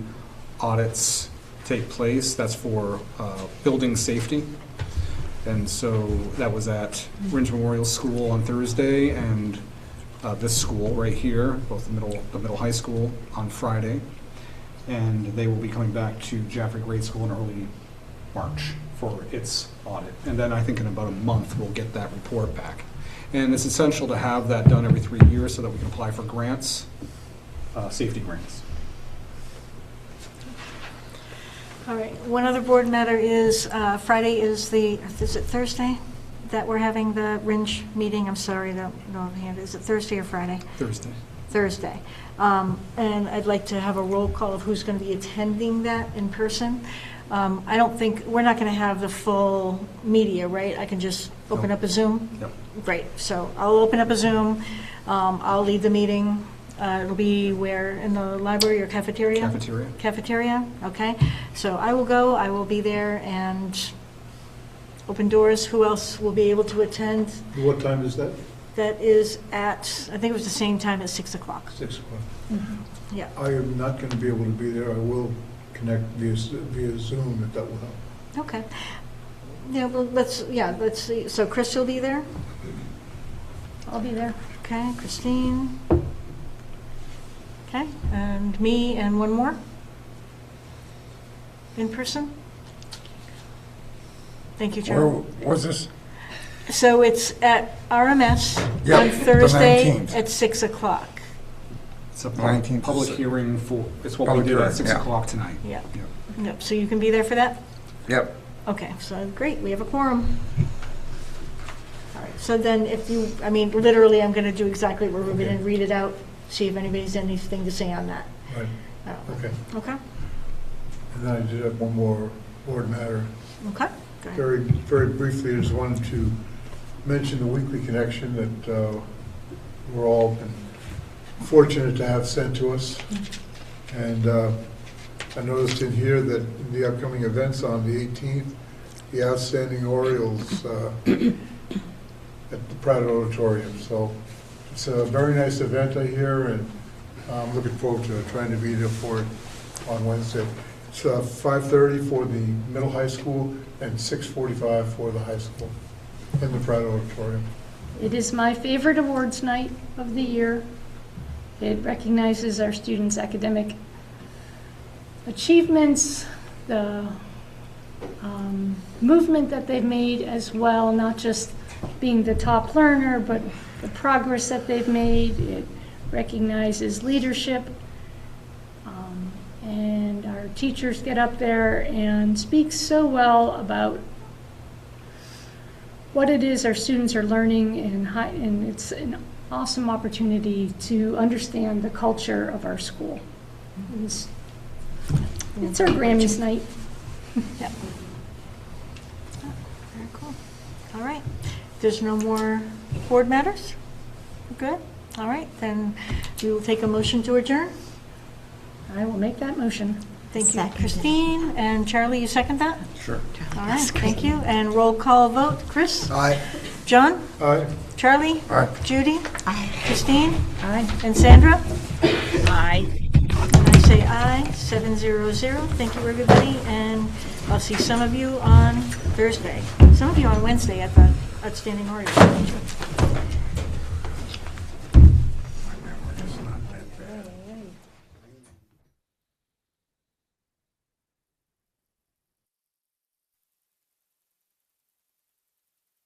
H: audits take place. That's for building safety. And so that was at Ridge Memorial School on Thursday, and this school right here, both the middle high school, on Friday. And they will be coming back to Jaffrey Grade School in early March for its audit. And then I think in about a month, we'll get that report back. And it's essential to have that done every 3 years so that we can apply for grants, safety grants.
A: All right, one other board matter is Friday is it Thursday that we're having the Ringe meeting? I'm sorry, no hand. Is it Thursday or Friday?
H: Thursday.
A: Thursday. And I'd like to have a roll call of who's going to be attending that in person. I don't think, we're not going to have the full media, right? I can just open up a Zoom?
H: Yep.
A: Great, so I'll open up a Zoom. I'll lead the meeting. It'll be where, in the library or cafeteria?
H: Cafeteria.
A: Cafeteria, okay. So I will go, I will be there, and open doors. Who else will be able to attend?
E: What time is that?
A: That is at, I think it was the same time as 6 o'clock.
E: 6 o'clock.
A: Mm-hmm. Yeah.
E: I am not going to be able to be there. I will connect via Zoom if that will help.
A: Okay. Yeah, well, let's see. So Chris will be there?
L: I'll be there.
A: Okay, Christine. Okay, and me and one more? In person? Thank you,
K: Where
A: Joe.
K: was this?
A: So it's at RMS
K: Yep,
A: on
K: the
A: Thursday
K: 19th.
A: at 6 o'clock.
H: It's a
K: 19th.
H: public hearing for, it's what we
K: Public
H: did at
K: hearing,
H: 6
K: yeah.
H: o'clock tonight.
A: Yeah. Yep, so you can be there for that?
K: Yep.
A: Okay, so great, we have a quorum. All right, so then if you, I mean, literally, I'm going to do exactly what Ruben and read it out, see if anybody's anything to say on that.
E: Right, okay.
A: Okay,
E: And then I did have one more board matter.
A: okay, go ahead.
E: Very, very briefly, I just wanted to mention the weekly connection that we're all been fortunate to have sent to us. And I noticed in here that in the upcoming events on the 18th, the Outstanding Orioles at the Pratt Auditorium. So it's a very nice event, I hear, and I'm looking forward to trying to be there for it on Wednesday. It's 5:30 for the middle high school and 6:45 for the high school in the Pratt Auditorium.
L: It is my favorite awards night of the year. It recognizes our students' academic achievements, the movement that they've made as well, not just being the top learner, but the progress that they've made. It recognizes leadership, and our teachers get up there and speak so well about what it is our students are learning, and it's an awesome opportunity to understand the culture of our school. It's our Grammys night.
A: Yep. Very cool. All right. There's no more board matters? Good. All right, then we will take a motion to adjourn.
L: I will make that motion.
A: Thank you, Christine. And Charlie, you second that?
H: Sure.
A: All right, thank you. And roll call vote. Chris?
B: Aye.
A: John?
E: Aye.
A: Charlie?
K: Aye.
A: Judy?
I: Aye.
A: Christine?
L: Aye.
A: And Sandra?
I: Aye.
A: And I say aye, 700. Thank you, everybody, and I'll see some of you on Thursday. Some of you on Wednesday at the Outstanding Orioles.